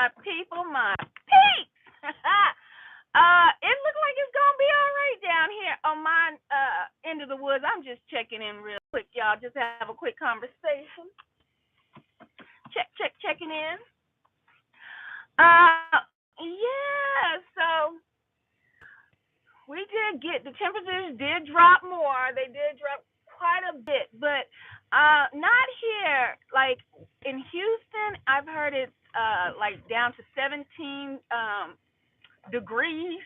my people, my peeps. It looks like it's gonna be all right down here on my end of the woods. I'm just checking in real quick, y'all. Just have a quick conversation. Checking in. Yeah. So we did get the temperatures did drop more. They did drop quite a bit, but not here. Like in Houston, I've heard it's like down to 17 degrees,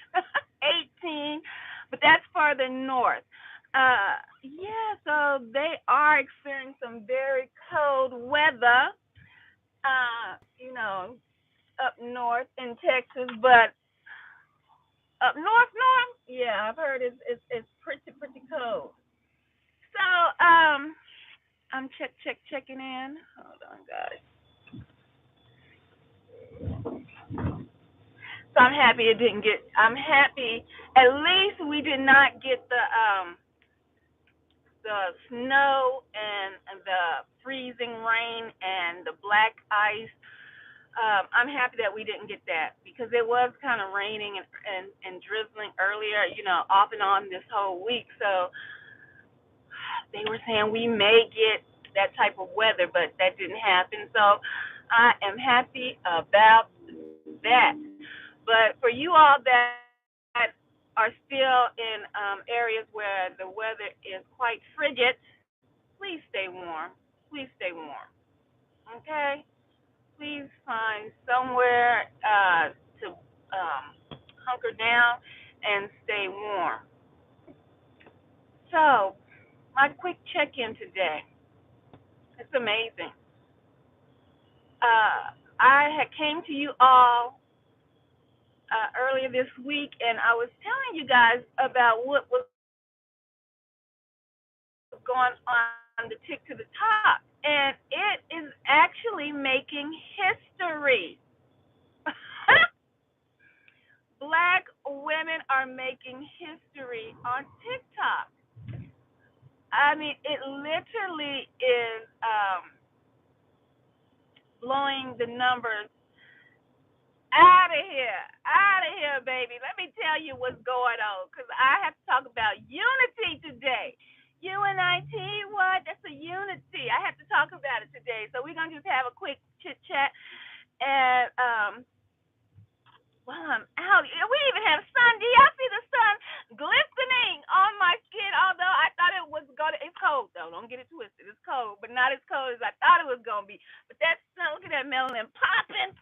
18, but that's farther north. Yeah, so they are experiencing some very cold weather. You know, up north in Texas, but up north, yeah, I've heard it's pretty cold. So I'm checking in. Hold on, guys. So I'm happy it didn't get. I'm happy. At least we did not get the snow and the freezing rain and the black ice. I'm happy that we didn't get that because it was kind of raining and drizzling earlier, off and on this whole week. So they were saying we may get that type of weather, but that didn't happen. So I am happy about that. But for you all that are still in areas where the weather is quite frigid, please stay warm. Please stay warm. Okay? Please find somewhere to hunker down and stay warm. So, my quick check in today. It's amazing. I had came to you all earlier this week, and I was telling you guys about what was going on the tick to the top, and it is actually making history. Black women are making history on TikTok. I mean, it literally is blowing the numbers out of here, baby. Let me tell you what's going on, because I have to talk about unity today. UNIT, what? That's a unity. I have to talk about it today. So we're gonna just have a quick chit chat, and while I'm out, we even have sun. Do y'all see the sun glistening on my skin? Although I thought it was gonna. It's cold though. Don't get it twisted. It's cold, but not as cold as I thought it was gonna be. But that sun, look at that melanin popping.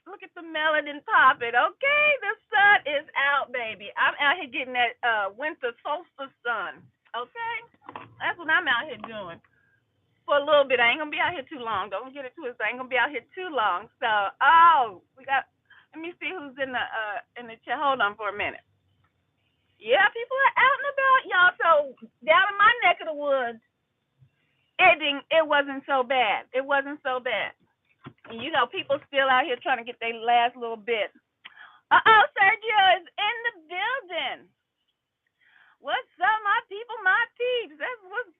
Look at the melanin popping, okay? The sun is out, baby. I'm out here getting that winter solstice sun, okay? That's what I'm out here doing for a little bit. I ain't gonna be out here too long. Don't get it twisted. I ain't gonna be out here too long. So, we got. Let me see who's in the chat. Hold on for a minute. Yeah, people are out and about, y'all. So down in my neck of the woods, it wasn't so bad. It wasn't so bad. People still out here trying to get their last little bit. Sergio is in the building. What's up, my people, my peeps? That's what's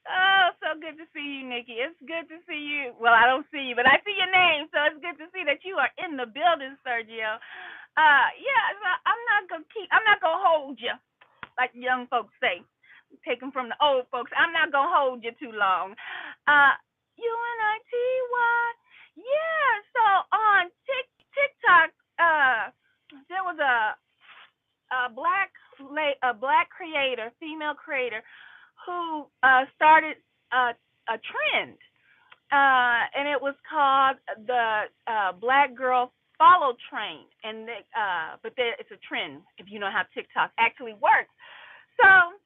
Oh, so good to see you, Nikki. It's good to see you. Well, I don't see you, but I see your name, so it's good to see that you are in the building, Sergio. Yeah, so I'm not gonna hold you, like young folks say. Take them from the old folks. I'm not gonna hold you too long. UNITY. Yeah. So on TikTok, there was a black creator, female creator, who started a trend, and it was called the Black Girl Follow Train, and it's a trend if you know how TikTok actually works. So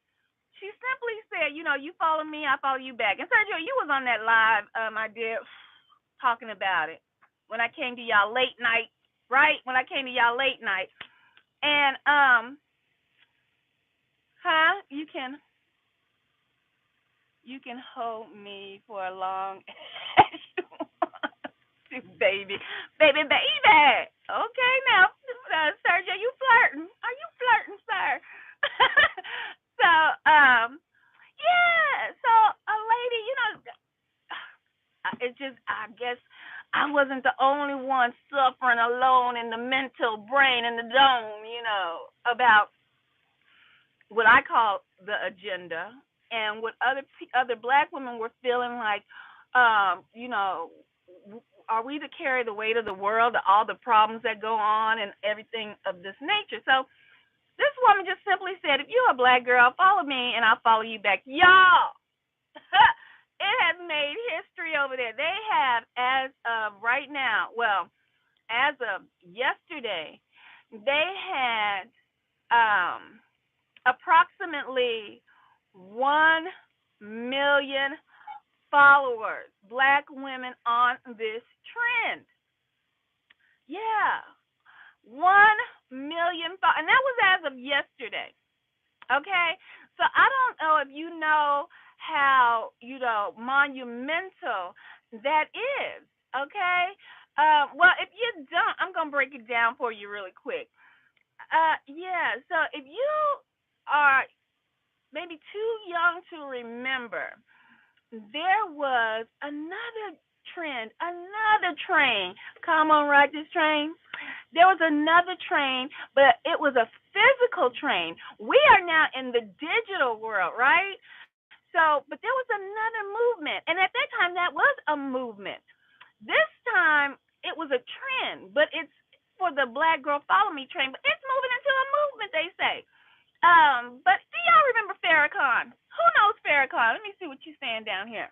she simply said, you follow me, I follow you back. And Sergio, you was on that live I did talking about it when I came to y'all late night, right? When I came to y'all late night, and you can hold me for a long as you want to, baby. Okay, now, Sergio, you flirting? Are you flirting, sir? So, yeah. So a lady, it's just, I guess I wasn't the only one suffering alone in the mental brain and the dome, about what I call the agenda, and what other black women were feeling like, you know, are we to carry the weight of the world, all the problems that go on, and everything of this nature? So this woman just simply said, if you're a black girl, follow me, and I'll follow you back, y'all. It has made history over there. They have, as of right now, well, as of yesterday, they had approximately 1 million followers, black women on this trend. Yeah, 1 million, and that was as of yesterday. Okay, so I don't know if you know how monumental that is. Okay, well, if you don't, I'm gonna break it down for you really quick. Yeah, so if you are maybe too young to remember, there was another train. Come on, ride this train. There was another train, but it was a physical train. We are now in the digital world, right? So, but there was another movement, and at that time, that was a movement. This time, it was a trend, but it's for the Black Girl Follow Me train, but it's moving into a movement, they say. But do y'all remember Farrakhan? Who knows Farrakhan? Let me see what you're saying down here.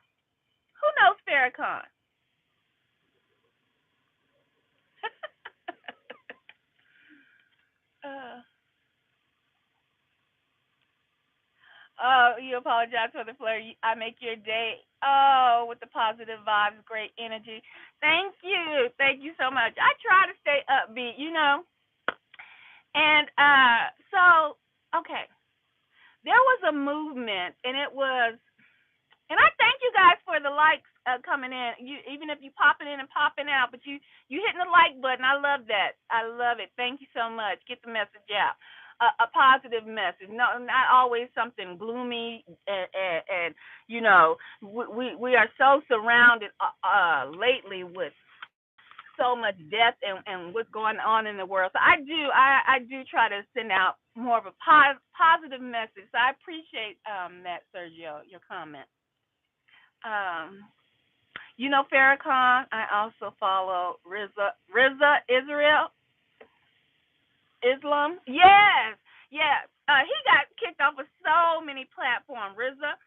Who knows Farrakhan? uh, oh, you apologize for the flare. I make your day. Oh, with the positive vibes, great energy. Thank you. Thank you so much. I try to stay upbeat. And so, okay. There was a movement, and it was, and I thank you guys for the likes coming in. You, even if you popping in and popping out, but you hitting the like button. I love that. I love it. Thank you so much. Get the message out. A positive message. No, not always something gloomy. And we are so surrounded lately with so much death and what's going on in the world. So I do try to send out more of a positive message. So I appreciate that, Sergio, your comment. Um, Farrakhan. I also follow Riza Israel Islam. Yes, yes. He got kicked off of so many platforms, Riza.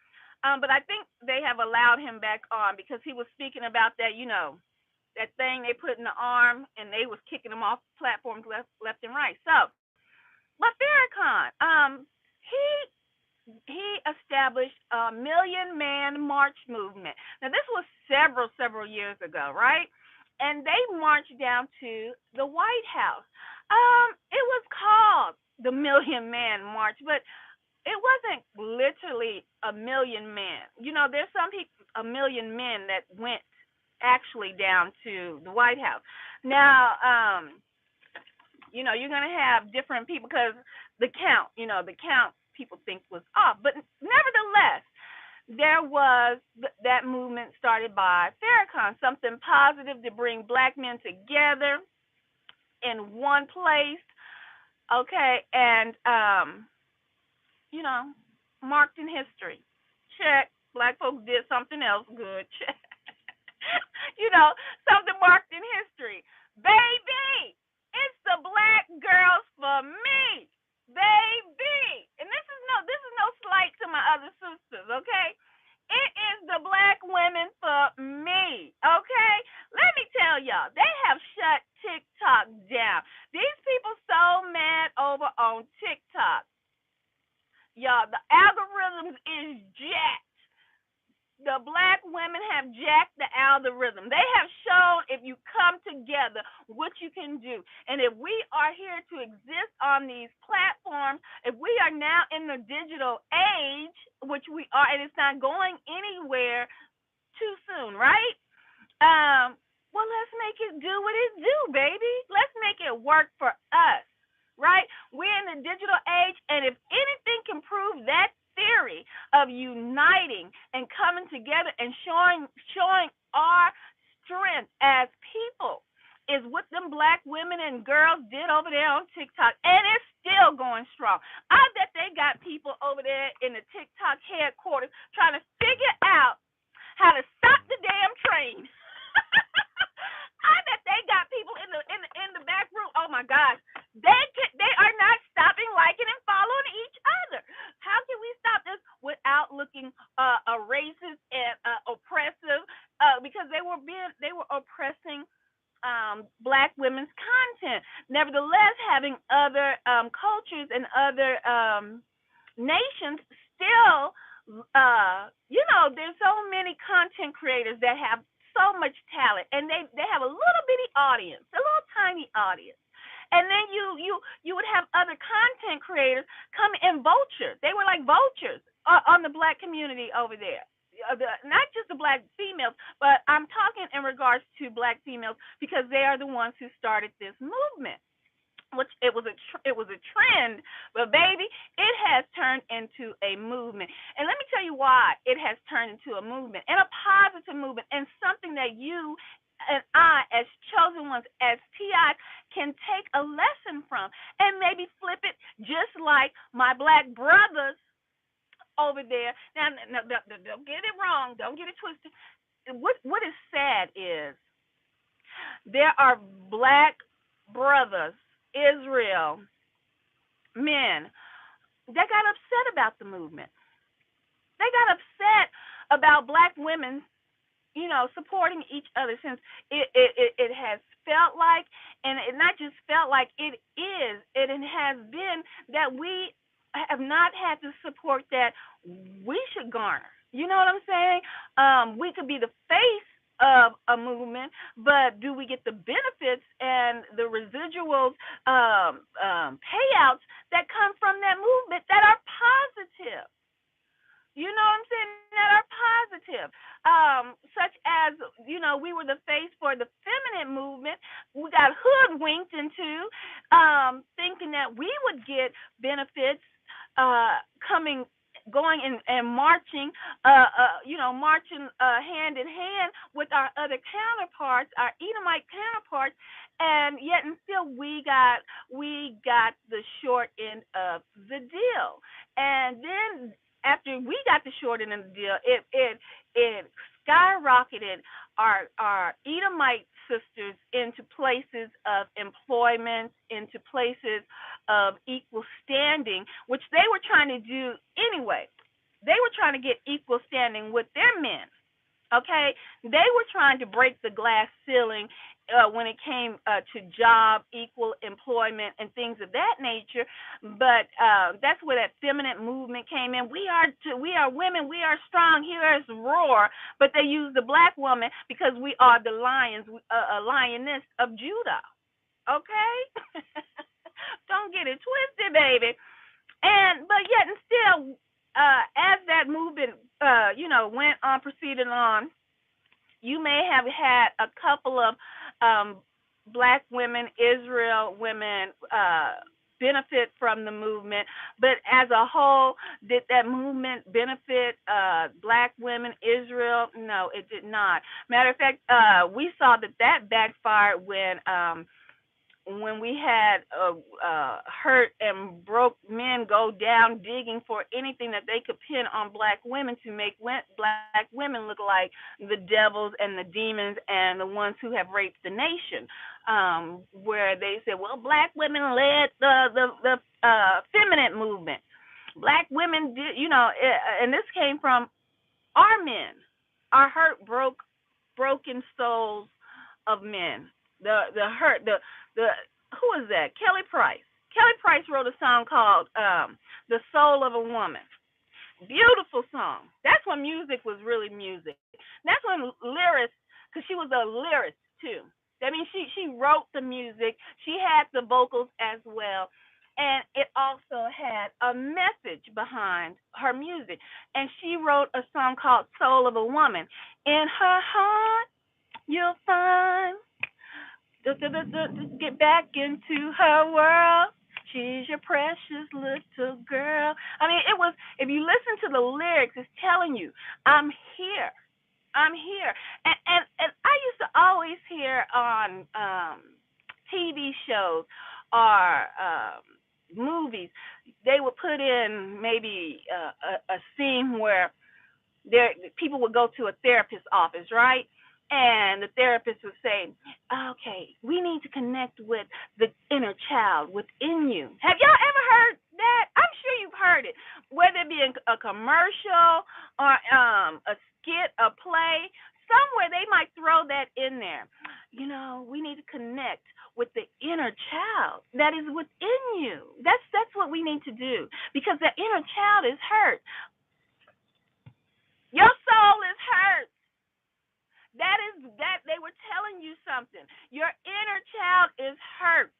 But I think they have allowed him back on because he was speaking about that, that thing they put in the arm, and they was kicking him off platforms left and right. So, but Farrakhan, he established a Million Man March movement. Now this was several years ago, right? And they marched down to the White House. It was called the Million Man March, but it wasn't literally a million men. There's some people, a million men that went actually down to the White House. Now, you're going to have different people because the count people think was off. But nevertheless, there was that movement started by Farrakhan, something positive to bring black men together in one place. Okay, and marked in history. Check. Black folks did something else good. Check. Something marked in history. Baby, it's the black girls for me. Baby. And this is no slight to my other sisters, okay? It is the black women for me, okay? Let me tell y'all, they have shut TikTok down. These people so mad over on TikTok. Y'all, the algorithms is jacked. The black women have jacked the algorithm. They have shown if you come together what you can do. And if we are here to exist on these platforms, if we are now in the digital age, which we are, and it's not going anywhere too soon, right? Well, let's make it do what it do, baby. Let's make it work for us, right? We're in the digital age, and if anything can prove that theory of uniting and coming together and showing our strength as people is what them black women and girls did over there on TikTok, and it's still going strong. I bet they got people over there in the TikTok headquarters trying to figure out how to stop the damn train. I bet they got people in the back room. Oh my gosh, they are not stopping liking and following each other. How can we stop this without looking racist and oppressive? Because they were oppressing black women's content. Nevertheless, having other cultures and other nations still, there's so many content creators that have so much talent, and they have a little bitty audience, a little tiny audience. And then you would have other content creators come and vulture. They were like vultures on the black community over there. Not just the black females, but I'm talking in regards to black females because they are the ones who started this movement. Which it was a trend, but baby, it has turned into a movement. And let me tell you why it has turned into a movement, and a positive movement, and something that you and I, as chosen ones, as TIs, can take a lesson from, and maybe flip it just like my black brothers over there. Now, don't get it wrong. Don't get it twisted. What is sad is there are black brothers, Israel men, that got upset about the movement. They got upset about black women, supporting each other, since it has felt like, and it not just felt like, it is, it has been that we have not had the support that we should garner. You know what I'm saying? We could be the face of a movement, but do we get the benefits and the residuals, payouts that come from that movement that are positive? You know what I'm saying? That are positive. Such as, we were the face for the feminine movement. We got hoodwinked into thinking that we would get benefits going and marching, marching hand in hand with our other counterparts, our Edomite counterparts, and yet and still we got the short end of the deal. And then after we got the short end of the deal, it skyrocketed our Edomite sisters into places of employment, into places of equal standing, which they were trying to do anyway. They were trying to get equal standing with their men. Okay? They were trying to break the glass ceiling when it came to job, equal employment, and things of that nature. But that's where that feminine movement came in. We are women. We are strong. Hear us roar. But they use the black woman because we are the lions, lioness of Judah. Okay? Don't get it twisted, baby. But yet and still, as that movement, went on, proceeded on, you may have had a couple of black women, Israel women, benefit from the movement, but as a whole, did that movement benefit black women, Israel? No, it did not. Matter of fact, we saw that backfired when we had hurt and broke men go down digging for anything that they could pin on black women to make black women look like the devils and the demons and the ones who have raped the nation. Where they said, well, black women led the feminine movement. Black women did, and this came from our men, our hurt, broken souls of men. The hurt, the who is that? Kelly Price. Kelly Price wrote a song called "The Soul of a Woman." Beautiful song. That's when music was really music. That's when lyrics, because she was a lyricist too. That means she wrote the music. She had the vocals as well, and it also had a message behind her music. And she wrote a song called "Soul of a Woman." In her heart, you'll find. Get back into her world. She's your precious little girl. I mean, it was, if you listen to the lyrics, it's telling you, I'm here. I'm here. And I used to always hear on TV shows or movies, they would put in maybe a scene where there people would go to a therapist's office, right? And the therapist would say, "Okay, we need to connect with the inner child within you." Have y'all ever heard that? I'm sure you've heard it, whether it be in a commercial or a skit, a play. Somewhere they might throw that in there. You know, we need to connect with the inner child that is within you. That's what we need to do because the inner child is hurt. Your soul is hurt. That is that they were telling you something. Your inner child is hurt.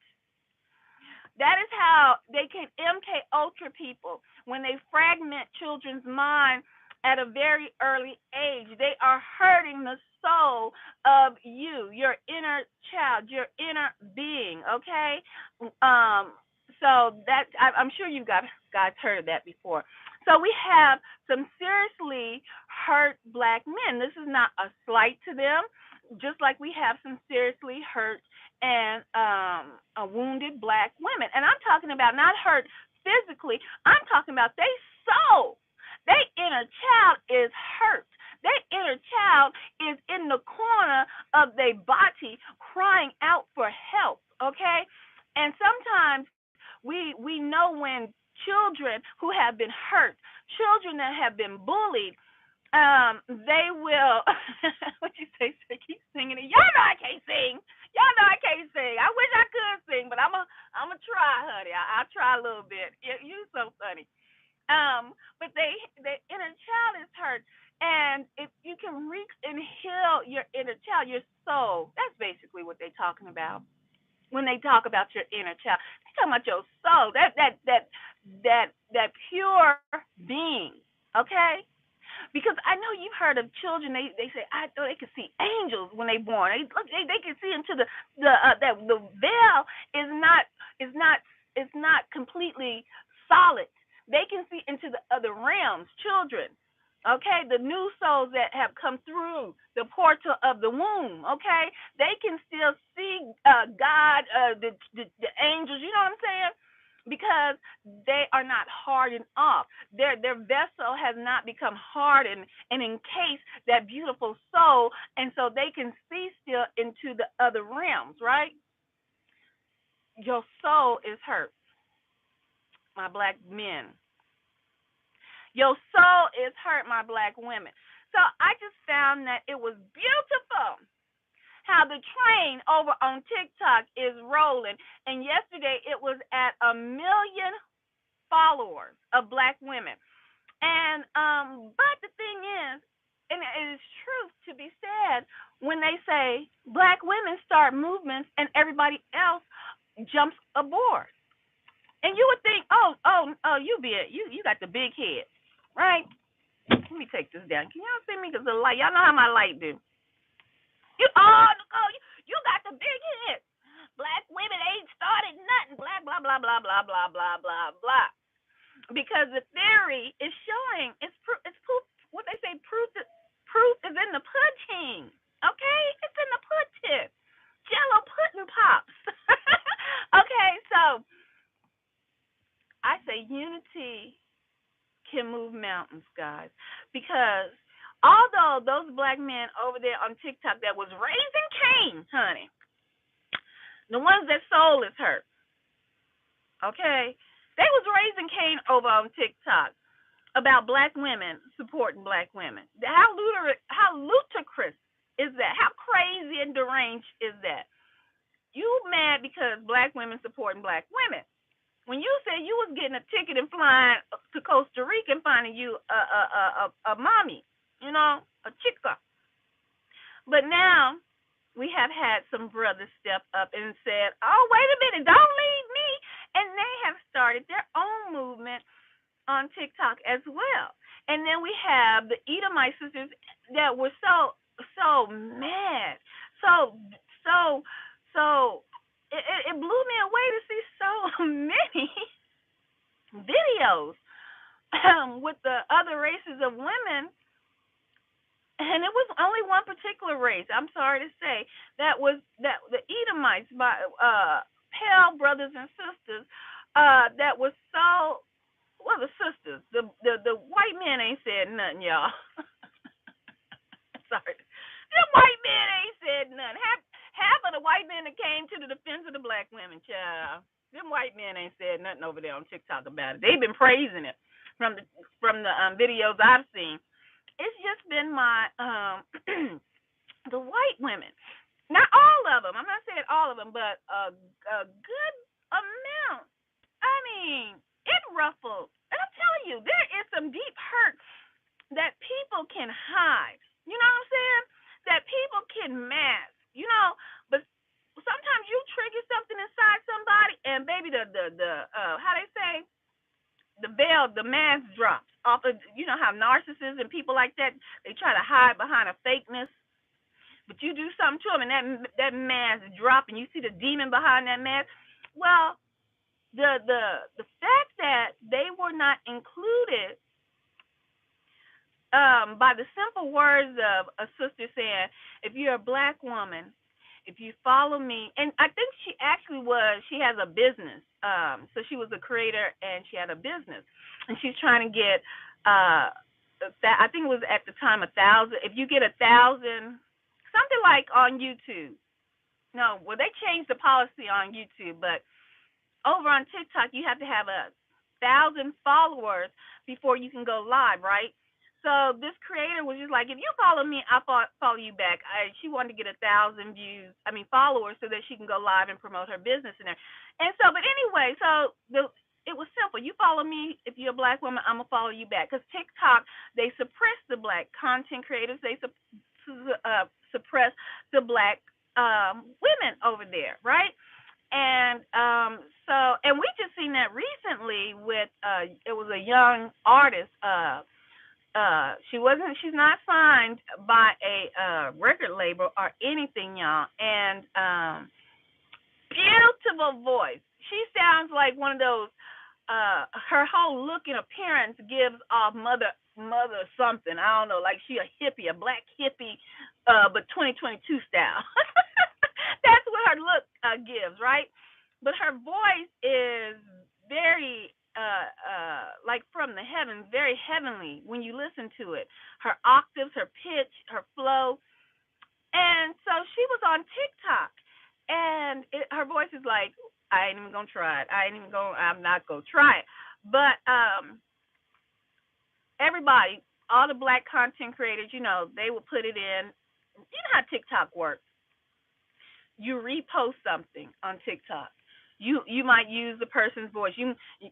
That is how they can MK Ultra people when they fragment children's mind at a very early age. They are hurting the soul of you, your inner child, your inner being. Okay, so that I'm sure you guys heard of that before. So we have some seriously hurt black men. This is not a slight to them, just like we have some seriously hurt and wounded black women. And I'm talking about not hurt physically. I'm talking about they soul. Their inner child is hurt. Their inner child is in the corner of their body crying out for help. Okay, and sometimes we know when children who have been hurt, children that have been bullied, they will. What you say? So keep singing it. Y'all know I can't sing. Y'all know I can't sing. I wish I could sing, but I'm a try, honey. I'll try a little bit. You so funny. But the inner child is hurt, and if you can reach and heal your inner child, your soul. That's basically what they're talking about when they talk about your inner child. They're talking about your soul. That pure being. Okay. Because I know you've heard of children. They say I know they can see angels when they born. They can see into the veil is not completely solid. They can see into the other realms. Children, okay, the new souls that have come through the portal of the womb. Okay, they can still see God, the angels. You know what I'm saying? Because they are not hardened off. Their vessel has not become hardened and encased that beautiful soul, and so they can see still into the other realms, right? Your soul is hurt, my black men. Your soul is hurt, my black women. So I just found that it was beautiful how the train over on TikTok is rolling. And yesterday it was at 1 million followers of black women. And but the thing is, and it is truth to be said, when they say black women start movements and everybody else jumps aboard. And you would think, you be it. You got the big head, right? Let me take this down. Can y'all see me? Because the light, y'all know how my light do. You got the big head. Black women ain't started nothing. Blah blah blah blah blah blah blah blah blah. Because the theory is showing it's proof. What they say, proof is in the pudding. Okay, it's in the pudding. Jello pudding pops. Okay, so I say unity can move mountains, guys, because although those black men over there on TikTok that was raising Cain, honey, the ones that soul is hurt, okay, they was raising Cain over on TikTok about black women supporting black women. How ludicrous is that? How crazy and deranged is that? You mad because black women supporting black women? When you said you was getting a ticket and flying to Costa Rica and finding you a mommy, a chica. But now we have had some brothers step up and said, "Oh, wait a minute, don't leave me," and they have started their own movement on TikTok as well. And then we have the Edomite sisters that were so mad, so it blew me away to see so many videos with the other races of women, and it was only one particular race. I'm sorry to say that the Edomites, my pale brothers and sisters, that was so well the sisters. The white men ain't said nothing, y'all. Sorry, the white men ain't said nothing. Half of the white men that came to the defense of the black women, child. Them white men ain't said nothing over there on TikTok about it. They've been praising it from the videos I've seen. It's just been my the white women. Not all of them. I'm not saying all of them, but a good amount. I mean, it ruffled. And I'm telling you, there is some deep hurt that people can hide. You know what I'm saying? That people can mask. But sometimes you trigger something inside somebody, and baby, the how they say, the veil, the mask drops off of. You know how narcissists and people like that, they try to hide behind a fakeness, but you do something to them, and that mask drop, and you see the demon behind that mask. Well, the fact that they were not included by the simple words of a sister saying, if you're a black woman, if you follow me, and I think she has a business. So she was a creator and she had a business, and she's trying to get, I think it was at the time 1,000. If you get 1,000, something like on YouTube. No, well they changed the policy on YouTube, but over on TikTok you have to have 1,000 followers before you can go live, right? So this creator was just like, if you follow me, I'll follow you back. She wanted to get 1,000 followers, so that she can go live and promote her business in there. And so, but anyway, it was simple. You follow me, if you're a black woman, I'm gonna follow you back. Because TikTok, they suppress the black content creators. They suppress the black women over there, right? And and we just seen that recently with it was a young artist. She's not signed by a record label or anything, y'all. And beautiful voice. She sounds like one of those. Her whole look and appearance gives off mother something. I don't know, like she a hippie, a black hippie, but 2022 style. That's what her look gives, right? But her voice is very like from the heavens, very heavenly when you listen to it. Her octaves, her pitch, her flow. And so she was on TikTok, and her voice is like, I ain't even gonna try it. I'm not gonna try it. But everybody, all the black content creators, they will put it in. You know how TikTok works. You repost something on TikTok. You might use the person's voice.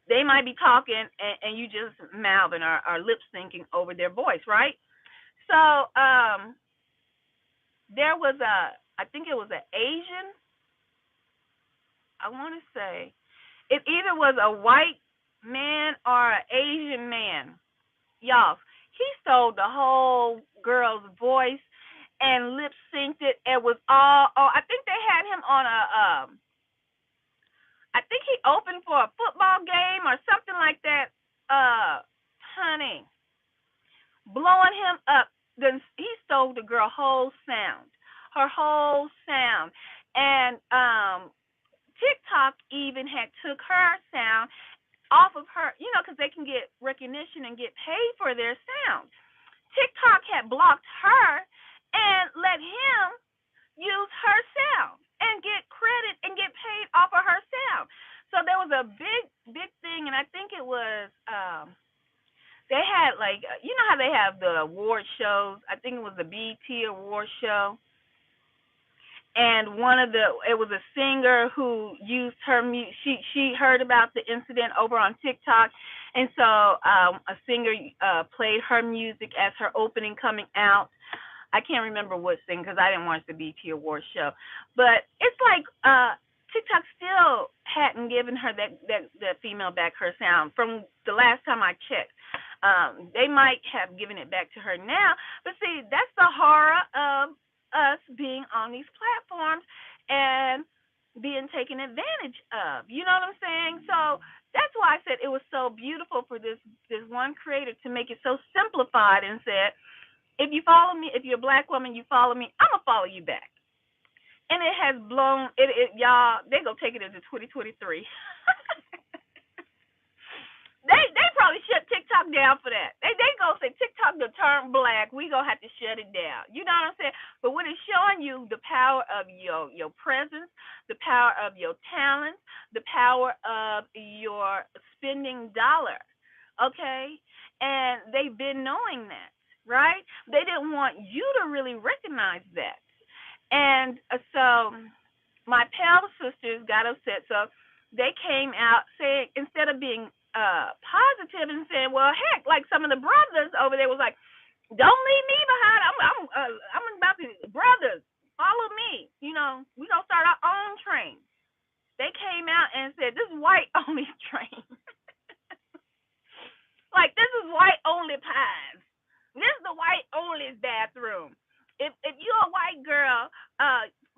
They might be talking, and you just mouthing or lip syncing over their voice, right? So there was I think it was an Asian. I want to say it either was a white man or an Asian man. Y'all, he stole the whole girl's voice and lip synced it. It was all. Oh, I think they had him on a. I think he opened for a football game or something like that. Honey, blowing him up. Then he stole the girl whole sound, her whole sound, and TikTok even had took her sound off of her, because they can get recognition and get paid for their sound. TikTok had blocked her and let him use her sound and get credit and get paid off of her sound. So there was a big thing, and I think it was they had, like, how they have the award shows. I think it was the BET award show. And it was a singer who used her she heard about the incident over on TikTok, and so a singer played her music as her opening coming out. I can't remember what singer because I didn't watch the BET Awards show, but it's like TikTok still hadn't given her that female back her sound from the last time I checked. They might have given it back to her now, but see, that's the horror of us being on these platforms and being taken advantage of. You know what I'm saying? So that's why I said it was so beautiful for this one creator to make it so simplified and said, if you follow me, if you're a black woman, you follow me, I'm gonna follow you back. And it has blown y'all. They gonna take it into 2023. They probably shut TikTok down for that. They gonna say TikTok to turn black. We gonna have to shut it down. You know what I'm saying? But what it's showing you, the power of your presence, the power of your talent, the power of your spending dollar. Okay, and they've been knowing that, right? They didn't want you to really recognize that, and so my pale sisters got upset. So they came out saying, instead of being positive and saying, well, heck, like some of the brothers over there was like, don't leave me behind. I'm about to, brothers, follow me. You know, we gonna start our own train. They came out and said, this is white only train. Like, this is white only pies. This is the white only bathroom. If you're a white girl,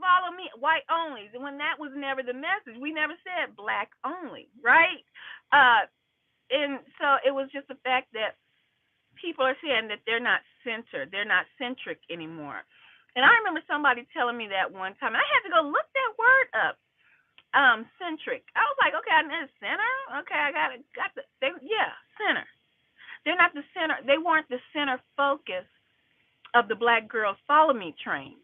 follow me, white only. When that was never the message, we never said black only, right? And so it was just the fact that people are saying that they're not centered, they're not centric anymore. And I remember somebody telling me that one time, and I had to go look that word up. Centric. I was like, okay, I know center. Okay, I got the center. They're not the center. They weren't the center focus of the Black Girls Follow Me train.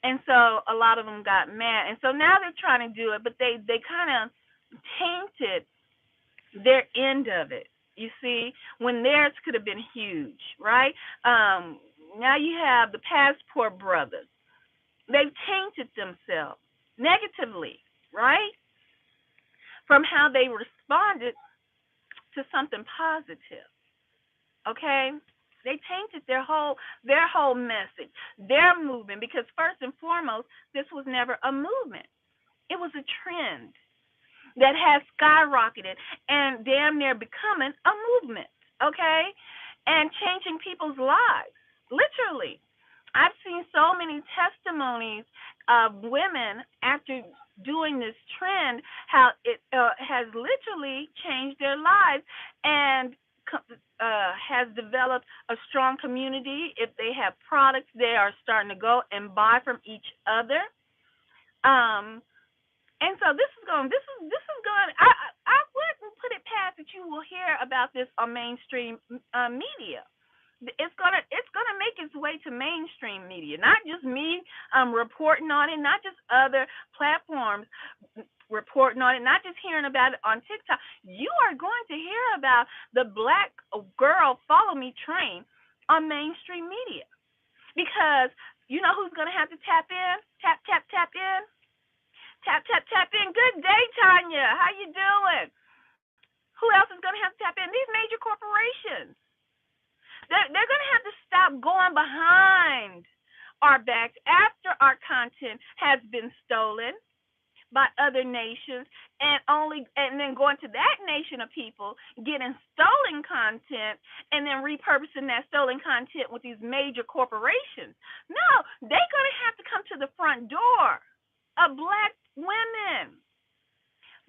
And so a lot of them got mad. And so now they're trying to do it, but they kind of tainted their end of it. You see, when theirs could have been huge, right? Now you have the Passport Brothers. They've tainted themselves negatively, right? From how they responded to something positive. Okay? They tainted their whole message, their movement, because first and foremost, this was never a movement. It was a trend that has skyrocketed and damn near becoming a movement, okay? And changing people's lives, literally. I've seen so many testimonies of women after doing this trend, how it has literally changed their lives and has developed a strong community. If they have products, they are starting to go and buy from each other. And so this is going. I wouldn't put it past that you will hear about this on mainstream media. It's gonna make its way to mainstream media, not just me reporting on it, not just other platforms reporting on it, not just hearing about it on TikTok. You are going to hear about the Black Girl Follow Me train on mainstream media, because you know who's going to have to tap in, tap in, tap in. Good day, Tanya. How you doing? Who else is going to have to tap in? These major corporations. They're going to have to stop going behind our backs after our content has been stolen by other nations, and then going to that nation of people, getting stolen content, and then repurposing that stolen content with these major corporations. No, they're going to have to come to the front door of Black women,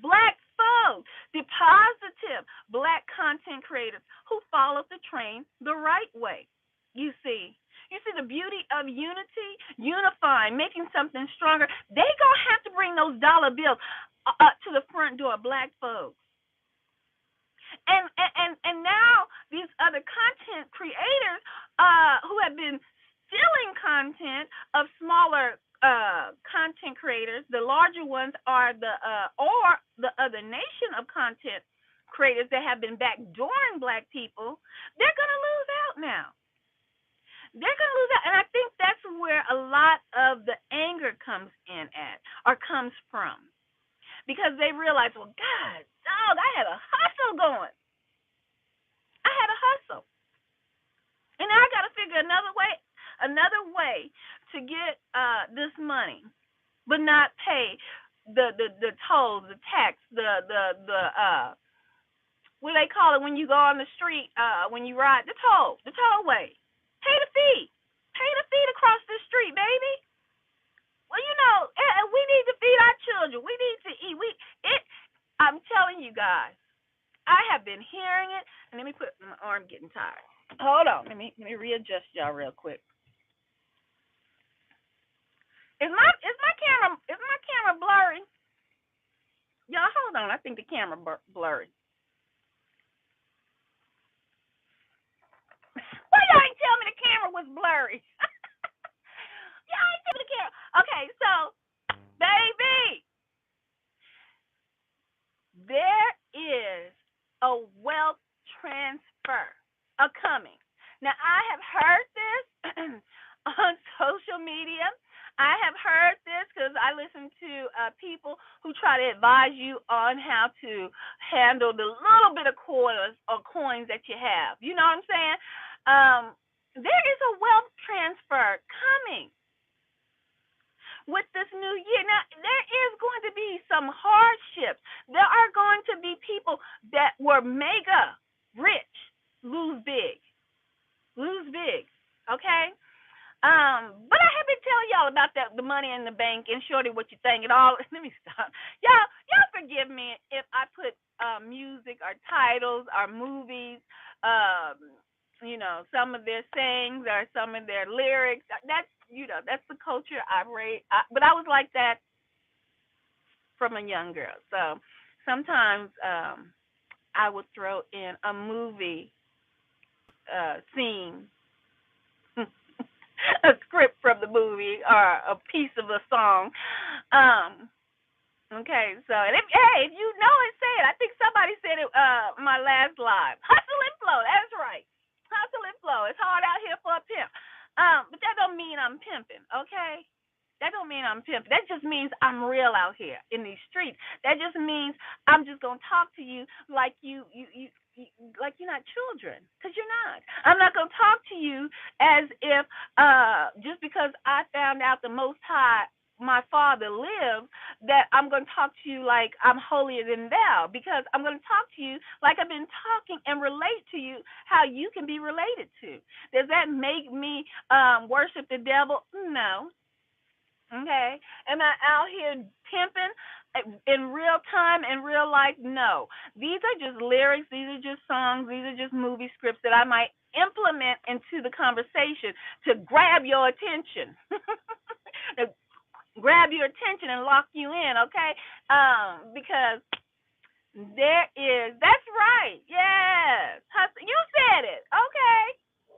Black folks, the positive Black content creators who followed the train the right way. You see the beauty of unity, unifying, making something stronger. They gonna have to bring those dollar bills up to the front door, Black folks. And now these other content creators who have been stealing content of smaller content creators, the larger ones are the other nation of content creators that have been backdooring Black people. They're gonna lose out now. They're going to lose out. And I think that's where a lot of the anger comes in at, or comes from. Because they realize, well, God, dog, I had a hustle going. I had a hustle. And now I got to figure another way to get this money, but not pay the tolls, the tax, the what do they call it when you go on the street, when you ride, the tollway. Pay the fee. Pay the fee to cross this street, baby. Well, you know, we need to feed our children. We you guys. I have been hearing it, and let me put my arm getting tired. Hold on, let me readjust y'all real quick. Is my camera blurry? Y'all hold on. I think the camera blurry. Why y'all ain't tell me the camera was blurry? Y'all ain't tell me the camera. Okay, so baby, there is a wealth transfer a coming. Now I have heard this on social media. I have heard this because I listen to people who try to advise you on how to handle the little bit of coins that you have. You know what I'm saying? There is a wealth transfer coming with this new year. Now, there is going to be some hardships. There are going to be people that were mega rich lose big. Lose big. Okay? But I have been telling y'all about the money in the bank and shorty what you think and all. Let me stop. Y'all forgive me if I put music or titles or movies, some of their sayings or some of their lyrics. That's the culture I've raised. But I was like that from a young girl. So sometimes I would throw in a movie scene, a script from the movie or a piece of a song. Okay, so if you know it, say it. I think somebody said it my last live. Hustle and flow. That's right. Hustle and flow. It's hard out here for a pimp. But that don't mean I'm pimping, okay? That don't mean I'm pimping. That just means I'm real out here in these streets. That just means I'm just gonna talk to you like like you're not children, because you're not. I'm not gonna talk to you as if just because I found out the Most High, my Father, lives, that I'm going to talk to you like I'm holier than thou, because I'm going to talk to you like I've been talking and relate to you how you can be related to. Does that make me worship the devil? No. Okay. Am I out here pimping in real time, in real life? No. These are just lyrics. These are just songs. These are just movie scripts that I might implement into the conversation to grab your attention. To grab your attention and lock you in, okay? Because that's right. Yes. You said it. Okay.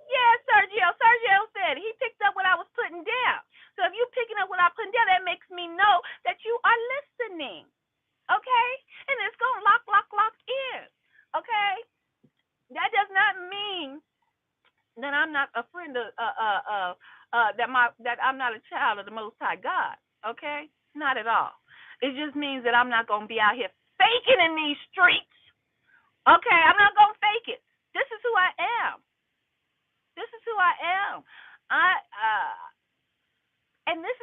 Yes, Sergio. Sergio said it. He picked up what I was putting down. So if you're picking up what I'm putting down, that makes me know that you are listening. Okay? And it's going to lock in. Okay? That does not mean that I'm not a friend of that I'm not a child of the Most High God. Okay? Not at all. It just means that I'm not gonna be out here faking in these streets. Okay? I'm not gonna fake it. This is who I am. This is who I am. And this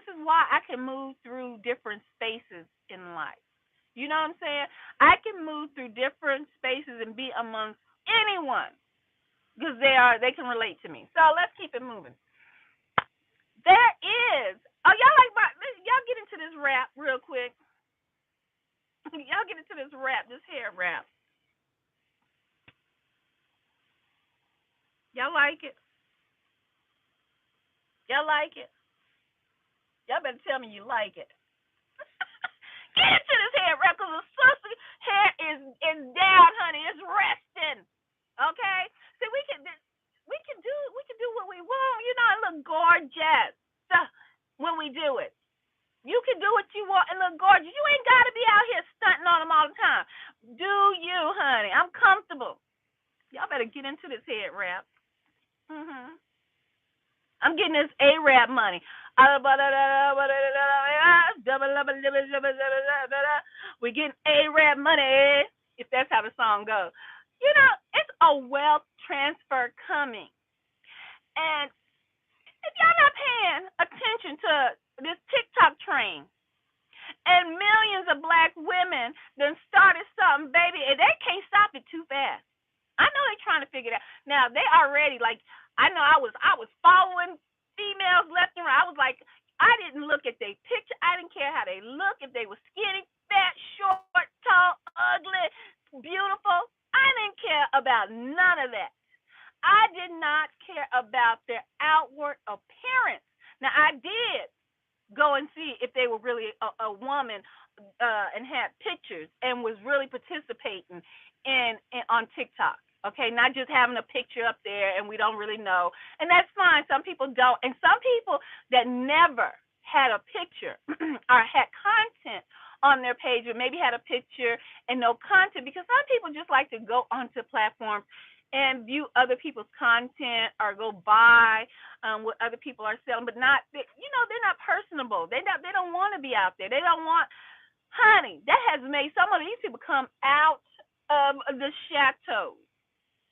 is why I can move through different spaces in life. You know what I'm saying? I can move through different spaces and be amongst anyone, because they can relate to me. So let's keep it moving. There is y'all get into this rap real quick. Y'all get into this hair rap. Y'all like it? Y'all like it? Y'all better tell me you like it. Get into this hair rap, because the sister hair is down, honey. It's resting. Okay? See, we can do what we want. You know, it look gorgeous when we do it. You can do what you want and look gorgeous. You ain't got to be out here stunting on them all the time. Do you, honey? I'm comfortable. Y'all better get into this head wrap. I'm getting this A-rap money. We're getting A-rap money, if that's how the song goes. You know, it's a wealth transfer coming. And if y'all not paying attention to this TikTok train, and millions of black women done started something, baby, and they can't stop it too fast. I know they're trying to figure it out. Now, they already, like, I know I was following females left and right. I was like, I didn't look at their picture. I didn't care how they look, if they were skinny, fat, short, tall. ugly, beautiful. I didn't care about none of that. I did not care about their outward appearance. Now, I did go and see if they were really a woman and had pictures and was really participating in on TikTok. Okay, not just having a picture up there and we don't really know. And that's fine. Some people don't. And some people that never had a picture or had content on their page or maybe had a picture and no content, because some people just like to go onto platforms and view other people's content or go buy what other people are selling, but not, they're not personable. They don't want to be out there. They don't want, honey, that has made some of these people come out of the shadows.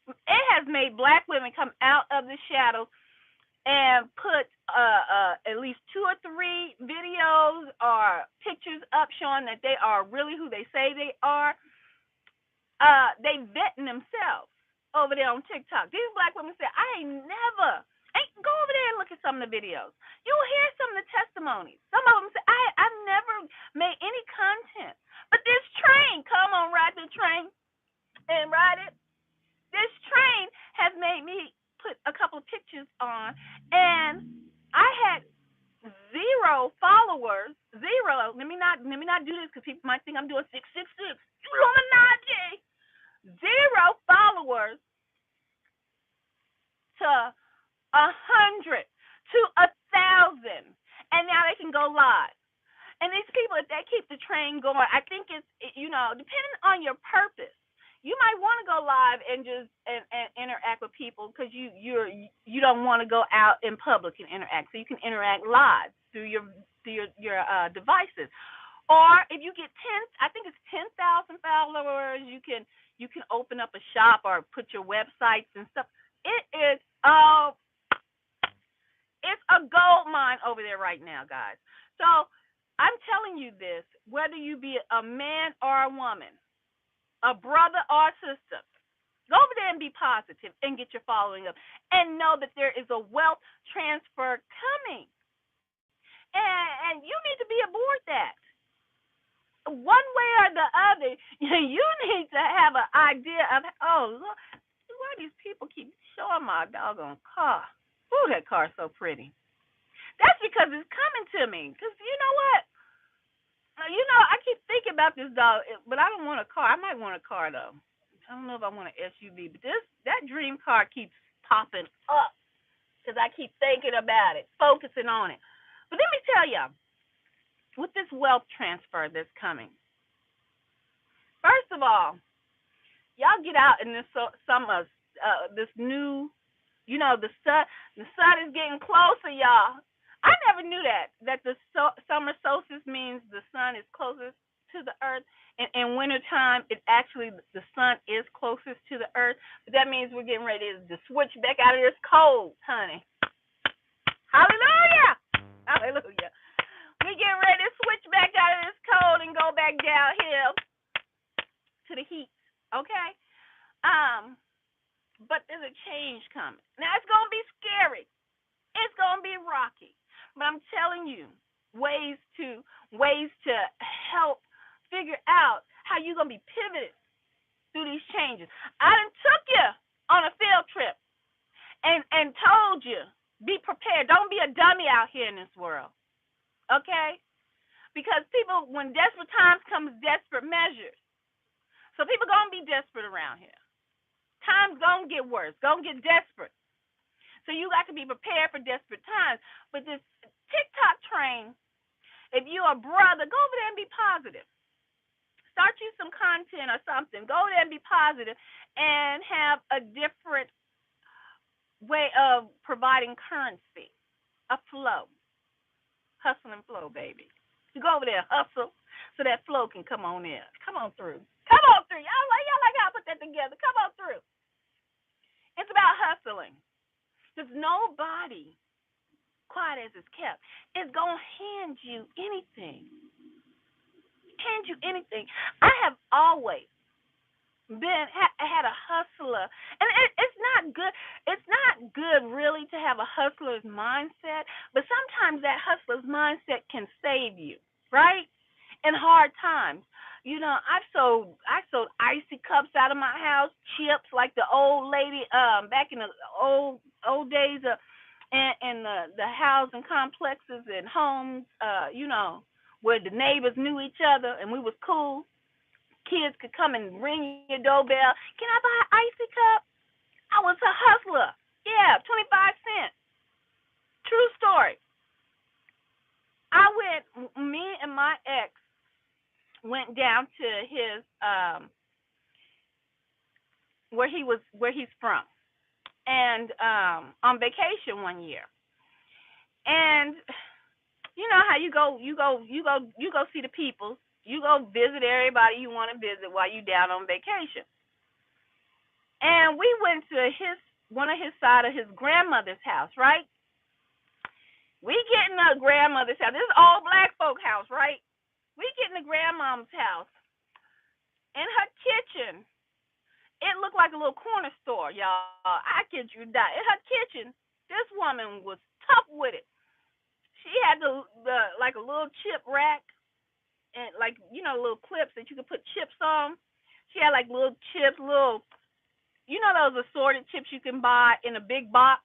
It has made black women come out of the shadows and put at least 2 or 3 videos or pictures up showing that they are really who they say they are. They vetting themselves over there on TikTok. These black women say, go over there and look at some of the videos. You'll hear some of the testimonies. Some of them say, I've never made any content. But this train, come on, ride the train and ride it. This train has made me put a couple of pictures on, and I had 0 followers. 0. Let me not do this because people might think I'm doing 666. Illuminati. 0 followers to 100 to 1,000, and now they can go live. And these people, if they keep the train going, I think it's depending on your purpose. You might want to go live and just and interact with people because you don't want to go out in public and interact. So you can interact live through your devices. Or if you get 10,000 followers, you can open up a shop or put your websites and stuff. It's a gold mine over there right now, guys. So I'm telling you this, whether you be a man or a woman, a brother or a sister, go over there and be positive and get your following up and know that there is a wealth transfer coming. And you need to be aboard that. One way or the other, you need to have an idea of, oh, look, why these people keep showing my doggone car. Ooh, that car's so pretty. That's because it's coming to me. Because you know what? I keep thinking about this dog, but I don't want a car. I might want a car, though. I don't know if I want an SUV, but that dream car keeps popping up because I keep thinking about it, focusing on it. But let me tell y'all, with this wealth transfer that's coming, first of all, y'all get out in this summer, this new, the sun is getting closer, y'all. I never knew that the summer solstice means the sun is closest to the earth. And in wintertime, the sun is closest to the earth. But that means we're getting ready to switch back out of this cold, honey. Hallelujah! Hallelujah. We're getting ready to switch back out of this cold and go back downhill to the heat, okay? But there's a change coming. Now, it's going to be scary. It's going to be rocky. But I'm telling you, ways to help figure out how you're going to be pivoted through these changes. I done took you on a field trip and told you, be prepared. Don't be a dummy out here in this world, okay? Because people, when desperate times comes desperate measures. So people going to be desperate around here. Times going to get worse, going to get desperate. So you got to be prepared for desperate times. But this TikTok train, if you're a brother, go over there and be positive. Start you some content or something. Go over there and be positive and have a different way of providing currency, a flow. Hustle and flow, baby. You go over there and hustle so that flow can come on in. Come on through. Come on through. Y'all like how I put that together. Come on through. It's about hustling. Because nobody, quiet as it's kept, is going to hand you anything. Hand you anything. I have always had a hustler. And it's not good. It's not good, really, to have a hustler's mindset. But sometimes that hustler's mindset can save you, right? In hard times. I sold icy cups out of my house, chips like the old lady back in the old days in the housing complexes and homes, where the neighbors knew each other and we was cool. Kids could come and ring your doorbell. Can I buy an icy cup? I was a hustler. Yeah, 25 cents. True story. Me and my ex went down to his where he's from, and on vacation one year. And you know how you go see the people, you go visit everybody you want to visit while you down on vacation. And we went to his one of his side of his grandmother's house, right? We get in the grandmother's house. This is all black folk house, right? We get in the grandmom's house. In her kitchen, it looked like a little corner store, y'all. I kid you not. In her kitchen, this woman was tough with it. She had the like a little chip rack and like little clips that you could put chips on. She had like little chips, little those assorted chips you can buy in a big box,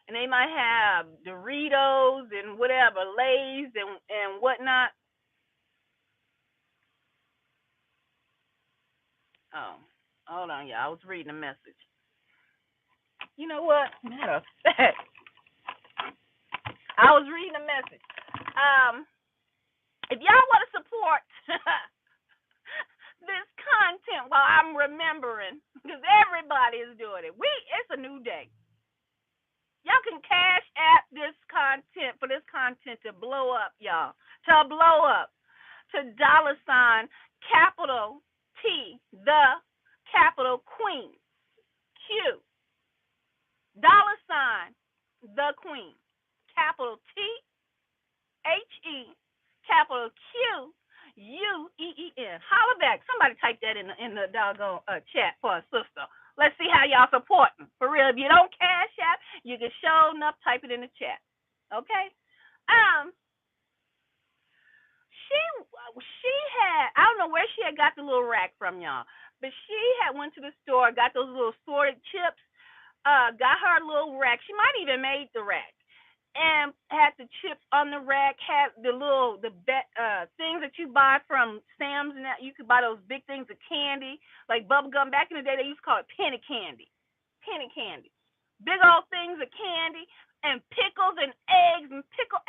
and they might have Doritos and whatever, Lay's and whatnot. Oh, hold on, y'all. I was reading a message. You know what? Matter of fact, I was reading a message. If y'all want to support this content while I'm remembering, because everybody is doing it. It's a new day. Y'all can cash app this content for this content to blow up, y'all. To blow up. To dollar sign capital T, the capital Queen. Q. Dollar sign the Queen. Capital T H E capital Q UEEN. Holla back. Somebody type that in the doggone chat for a sister. Let's see how y'all supporting. For real, if you don't cash app, you can show enough type it in the chat. Okay? She had, I don't know where she had got the little rack from, y'all, but she had went to the store, got those little sorted chips, got her little rack. She might even made the rack and had the chips on the rack, had things that you buy from Sam's, and that you could buy those big things of candy, like bubble gum. Back in the day, they used to call it penny candy. Penny candy. Big old things of candy and pickles and eggs and pickles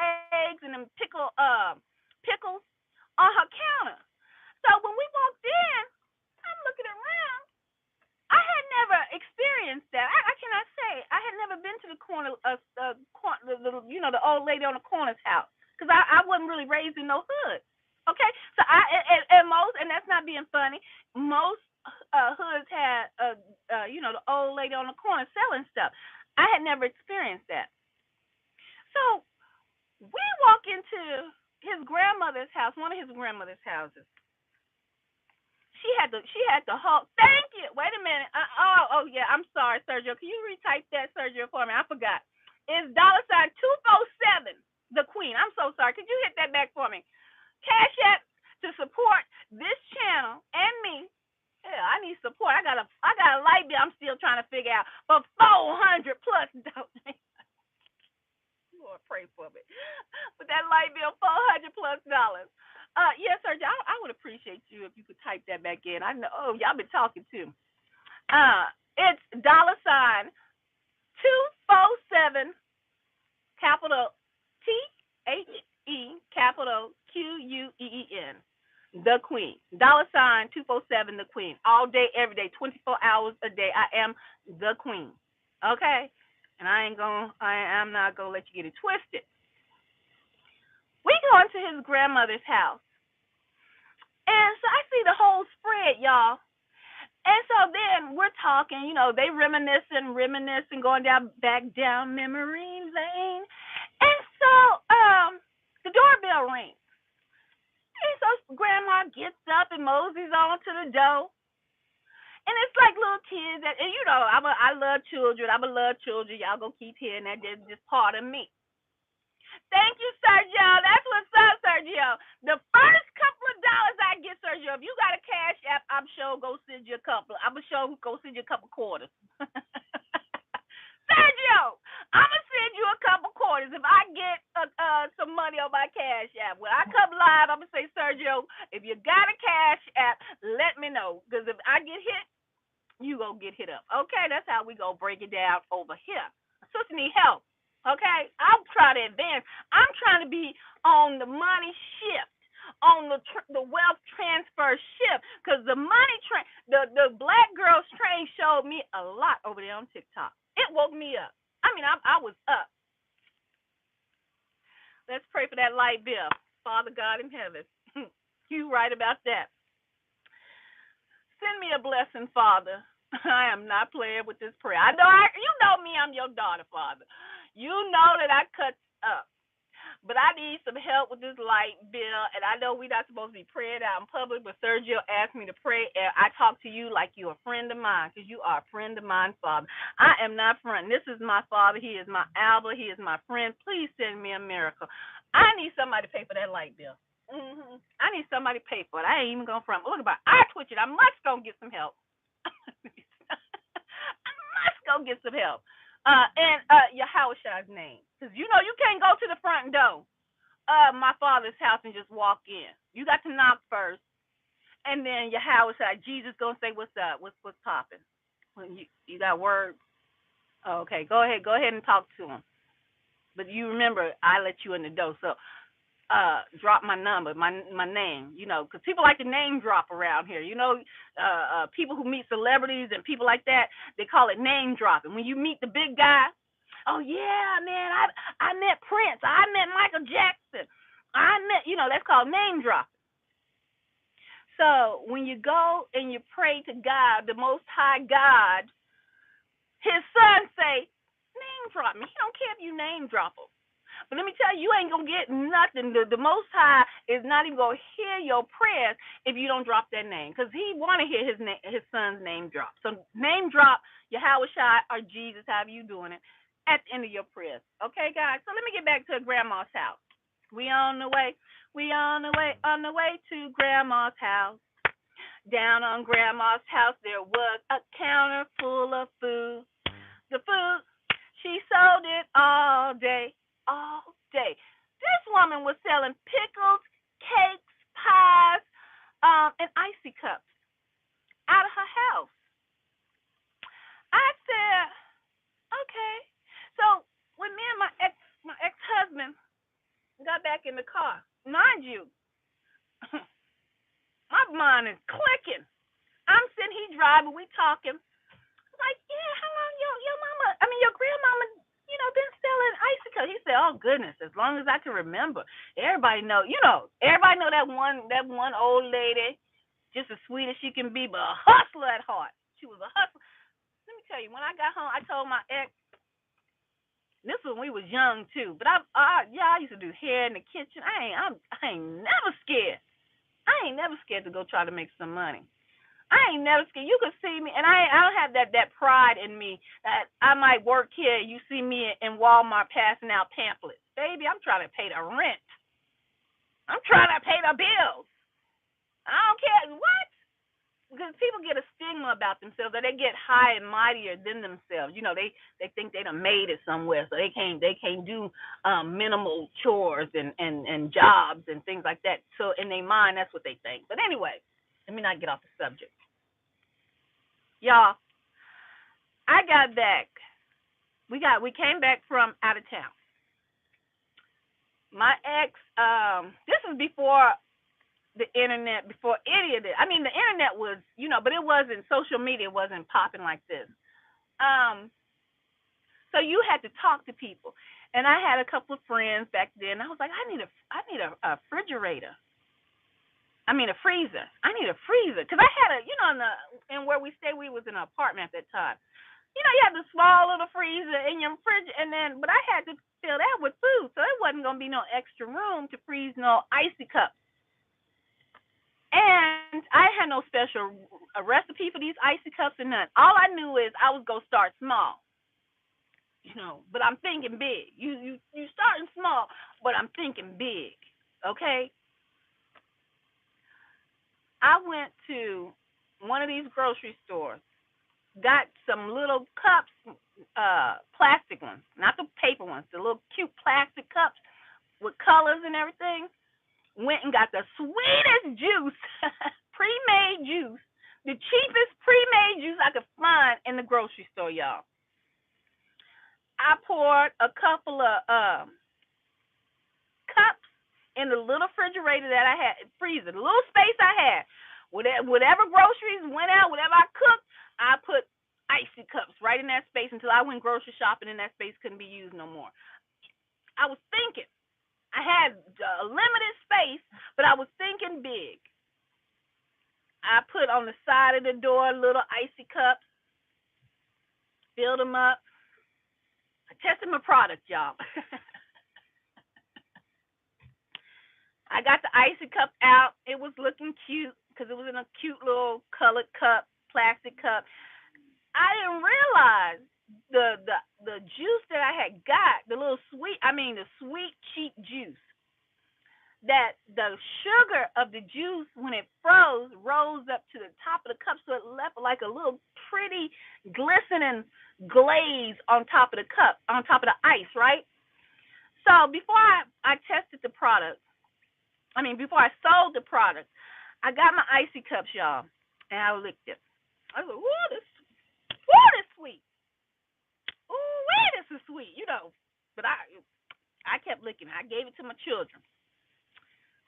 on her counter. So when we walked in, I'm looking around. I had never experienced that. I cannot say I had never been to the corner, the old lady on the corner's house, because I wasn't really raised in no hood. Okay, so and that's not being funny. Most hoods had the old lady on the corner selling stuff. I had never experienced that. So we walk into his grandmother's house, one of his grandmother's houses. She had the whole. Thank you. Wait a minute. Oh yeah. I'm sorry, Sergio. Can you retype that, Sergio, for me? I forgot. It's $247 the Queen. I'm so sorry. Could you hit that back for me? Cash App to support this channel and me. Yeah, I need support. I got a light bill. I'm still trying to figure out for $400 plus. Lord, pray for me. But that light bill, $400 plus. Yes, sir. I would appreciate you if you could type that back in. I know y'all been talking too. It's $247 capital THE capital QUEEN. The Queen. $247 the Queen. All day, every day, 24 hours a day. I am the Queen. Okay? And I'm not gonna let you get it twisted. We go into his grandmother's house. And so I see the whole spread, y'all. And so then we're talking, they reminiscing, going back down memory lane. And so the doorbell rings. And so grandma gets up and moseys on to the door. And it's like little kids that, and I love children. I'm a love children. Y'all gonna keep hearing that. That's just part of me. Thank you, Sergio. That's what's up, Sergio. The first couple of dollars I get, Sergio, if you got a I'm sure go send you a couple. I'm sure go send you a couple quarters. Sergio, I'm gonna send you a couple quarters if I get some money on my Cash App. When I come live, I'm gonna say, Sergio, if you got a Cash App, let me know. Because if I get hit, you gonna get hit up. Okay, that's how we gonna break it down over here. Sister need help. Okay, I'm trying to advance. I'm trying to be on the money shift, on the wealth transfer shift, because the money train, the Black Girls Train showed me a lot over there on TikTok. It woke me up. I mean, I was up. Let's pray for that light bill. Father God in heaven, you right about that. Send me a blessing, Father. I am not playing with this prayer. You know me, I'm your daughter, Father. You know that I cut up. But I need some help with this light bill, and I know we're not supposed to be praying out in public, but Sergio asked me to pray, and I talk to you like you're a friend of mine, because you are a friend of mine, Father. I am not friend. This is my Father. He is my Alba. He is my friend. Please send me a miracle. I need somebody to pay for that light bill. I need somebody to pay for it. I ain't even going to front. Look about it. I twitch it. I must go get some help. I must go get some help. And Yahushua's name. Because you know you can't go to the front door my father's house and just walk in. You got to knock first. And then Yahushua, Jesus gonna say, what's up? What's popping? You got word? Okay, go ahead and talk to him. But you remember I let you in the door, so drop my number, my name, because people like to name drop around here. People who meet celebrities and people like that, they call it name dropping. When you meet the big guy, oh yeah, man, I met Prince, I met Michael Jackson, I met, that's called name dropping. So when you go and you pray to God, the Most High God, His Son say, name drop me. He don't care if you name drop him. But let me tell you, you ain't going to get nothing. The Most High is not even going to hear your prayers if you don't drop that name, because He want to hear His Son's name drop. So name drop Yahushua or Jesus, however you doing it, at the end of your prayers. Okay, guys? So let me get back to Grandma's house. We on the way. We on the way to Grandma's house. Down on Grandma's house, there was a counter full of food. The food, she sold it all day. All day. This woman was selling pickles, cakes, pies, and icy cups out of her house. I said, okay. So when me and my ex-husband got back in the car, mind you, my mind is clicking. I'm sitting here driving, we talking. Like, yeah, how long your grandmama, been selling icy cups? He said, oh goodness, as long as I can remember. Everybody know that one old lady, just as sweet as she can be, but a hustler at heart. She was a hustler. Let me tell you, when I got home, I told my ex, this was when we was young too, but I used to do hair in the kitchen. I ain't never scared. I ain't never scared to go try to make some money. I ain't never scared. You can see me, and I don't have that pride in me that I might work here. You see me in Walmart passing out pamphlets. Baby, I'm trying to pay the rent. I'm trying to pay the bills. I don't care. What? Because people get a stigma about themselves, that they get high and mightier than themselves. They think they done made it somewhere, so they can't do minimal chores and jobs and things like that. So in their mind, that's what they think. But anyway, let me not get off the subject. Y'all, I got back. We came back from out of town. My ex, this was before the internet, before any of this. I mean, the internet was, but it wasn't, social media wasn't popping like this. So you had to talk to people. And I had a couple of friends back then. I was like, I need a refrigerator. A freezer. I need a freezer. Because I had in where we stayed, we was in an apartment at that time. You had the small little freezer in your fridge, but I had to fill that with food. So it wasn't going to be no extra room to freeze no icy cups. And I had no special recipe for these icy cups or none. All I knew is I was going to start small. But I'm thinking big. You starting small, but I'm thinking big. Okay? I went to one of these grocery stores got some little cups, plastic ones, not the paper ones, the little cute plastic cups with colors and everything. Went and got the sweetest juice, pre-made juice, the cheapest pre-made juice I could find in the grocery store, y'all. I poured a couple of cups in the little refrigerator that I had, freezer, the little space I had. Whatever groceries went out, whatever I cooked, I put icy cups right in that space until I went grocery shopping and that space couldn't be used no more. I was thinking. I had a limited space, but I was thinking big. I put on the side of the door little icy cups, filled them up. I tested my product, y'all. I got the icy cup out. It was looking cute because it was in a cute little colored cup, plastic cup. I didn't realize the juice that I had got, the sweet cheap juice. That the sugar of the juice, when it froze, rose up to the top of the cup, so it left like a little pretty glistening glaze on top of the cup, on top of the ice, right? So before I tested the product, before I sold the product, I got my icy cups, y'all, and I licked it. I was like, this sweet. Ooh, this is sweet, But I kept licking. I gave it to my children.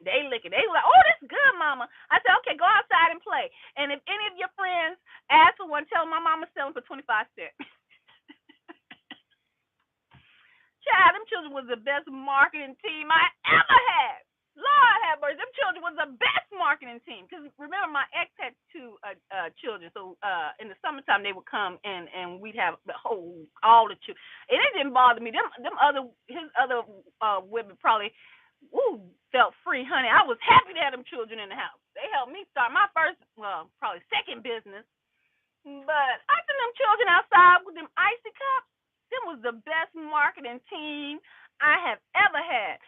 They lick it. They were like, "Oh, this is good, Mama." I said, "Okay, go outside and play. And if any of your friends ask for one, tell them my mama's selling for 25 cents." Child, them children was the best marketing team I ever had. Lord have mercy, them children was the best marketing team. Because remember, my ex had two children, so in the summertime they would come and we'd have all the children. And it didn't bother me. His other women probably felt free, honey. I was happy to have them children in the house. They helped me start my first, probably second business. But I sent them children outside with them icy cups. Them was the best marketing team I have ever had.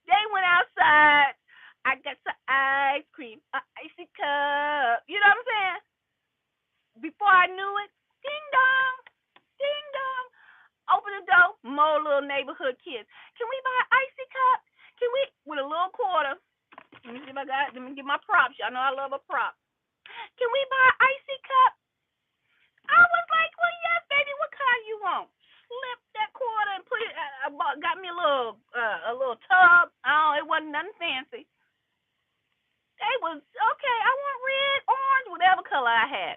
They went outside. I got some ice cream, an icy cup. You know what I'm saying? Before I knew it, ding dong, ding dong. Open the door, more little neighborhood kids. Can we buy an icy cup? Can we, with a little quarter? Let me see if I got it. Let me get my props. Y'all know I love a prop. Can we buy an icy cup? I was like, well, yes, baby. What kind you want? Slip that quarter and put it. Got me a little tub. Oh, it wasn't nothing fancy. They was okay. I want red, orange, whatever color I had.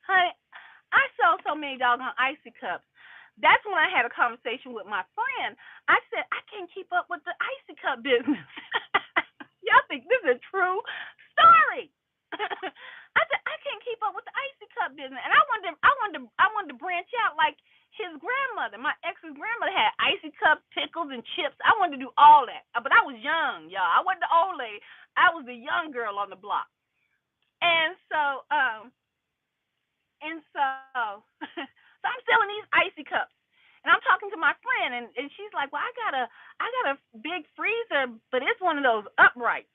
Honey, I sold so many doggone icy cups. That's when I had a conversation with my friend. I said, I can't keep up with the icy cup business. Y'all think this is a true story? I said, I can't keep up with the icy cup business, and I wanted to branch out like his grandmother. My ex's grandmother had icy cup, pickles, and chips. I wanted to do all that, but I was young, y'all. I wasn't the old lady. I was the young girl on the block, and so so I'm selling these icy cups. And I'm talking to my friend, and she's like, "Well, I got a big freezer, but it's one of those uprights.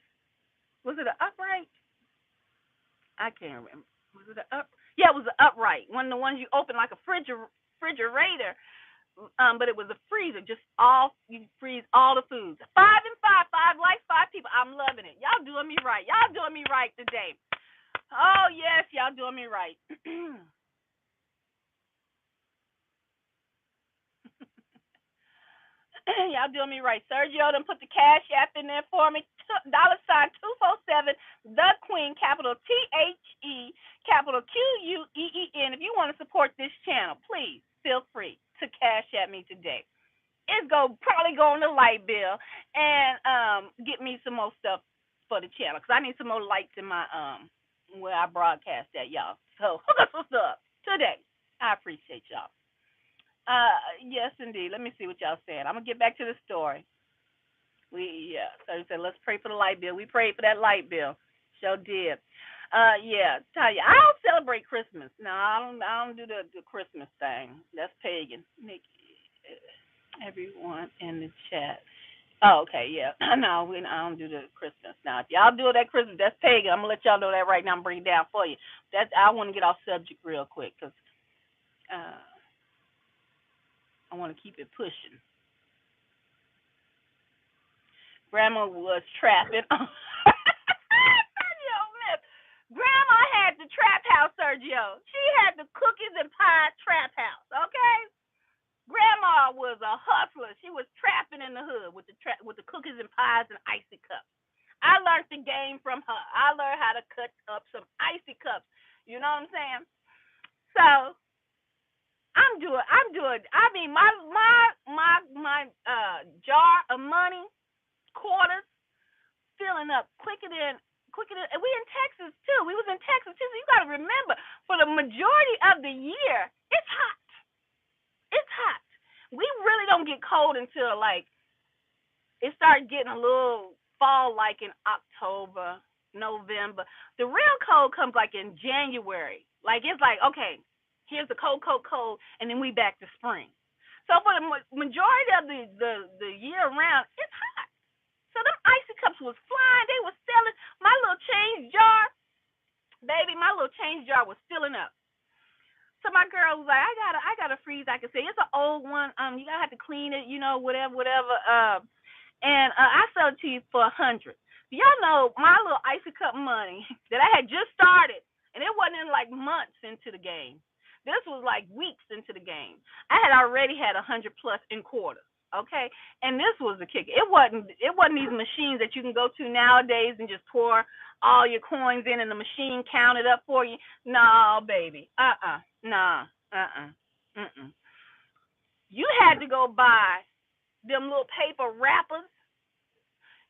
Was it an upright? I can't remember. Was it an up? Yeah, it was an upright. One of the ones you open like a refrigerator, but it was a freezer. Just you freeze all the foods. 5 and 5, 5 like 5 people. I'm loving it. Y'all doing me right. Y'all doing me right today. Oh yes, y'all doing me right." Y'all doing me right. Sergio done put the cash app in there for me. $ 247 the Queen, capital THE, capital QUEEN. If you want to support this channel, please feel free to cash at me today. It's probably go on the light bill and get me some more stuff for the channel because I need some more lights in my where I broadcast at, y'all. So hook us up today. I appreciate y'all. Yes, indeed. Let me see what y'all saying. I'm gonna get back to the story. So he said, let's pray for the light bill. We prayed for that light bill. Sure did. Yeah, tell you, I don't celebrate Christmas. No, I don't do the Christmas thing. That's pagan. Nikki, everyone in the chat Oh, okay, yeah. No, I don't do the Christmas. Now, if y'all do it at Christmas, that's pagan. I'm gonna let y'all know that right now. I'm bringing it down for you. That's I want to get off subject real quick because uh, I want to keep it pushing. Grandma was trapping. Sergio, miss. Grandma had the trap house, Sergio. She had the cookies and pie trap house. Okay. Grandma was a hustler. She was trapping in the hood with with the cookies and pies and icy cups. I learned the game from her. I learned how to cut up some icy cups. You know what I'm saying? So I'm doing. I mean, my jar of money, quarters, filling up quicker than. And we in Texas too. We was in Texas too. So you got to remember, for the majority of the year, it's hot. It's hot. We really don't get cold until like it starts getting a little fall, like in October, November. The real cold comes like in January. Like it's like, okay, here's the cold, cold, cold, and then we back to spring. So for the majority of the year round, it's hot. So them icy cups was flying. They was selling my little change jar, baby. My little change jar was filling up. So my girl was like, I got a freeze. I can say it's an old one. You gotta have to clean it, whatever, whatever. I sell it to you for 100. Y'all know my little icy cup money that I had just started, and it wasn't in like months into the game. This was like weeks into the game. I had already had 100 plus in quarters. Okay, and this was the kicker. It wasn't these machines that you can go to nowadays and just pour all your coins in and the machine count it up for you. No, baby. Nah. You had to go buy them little paper wrappers.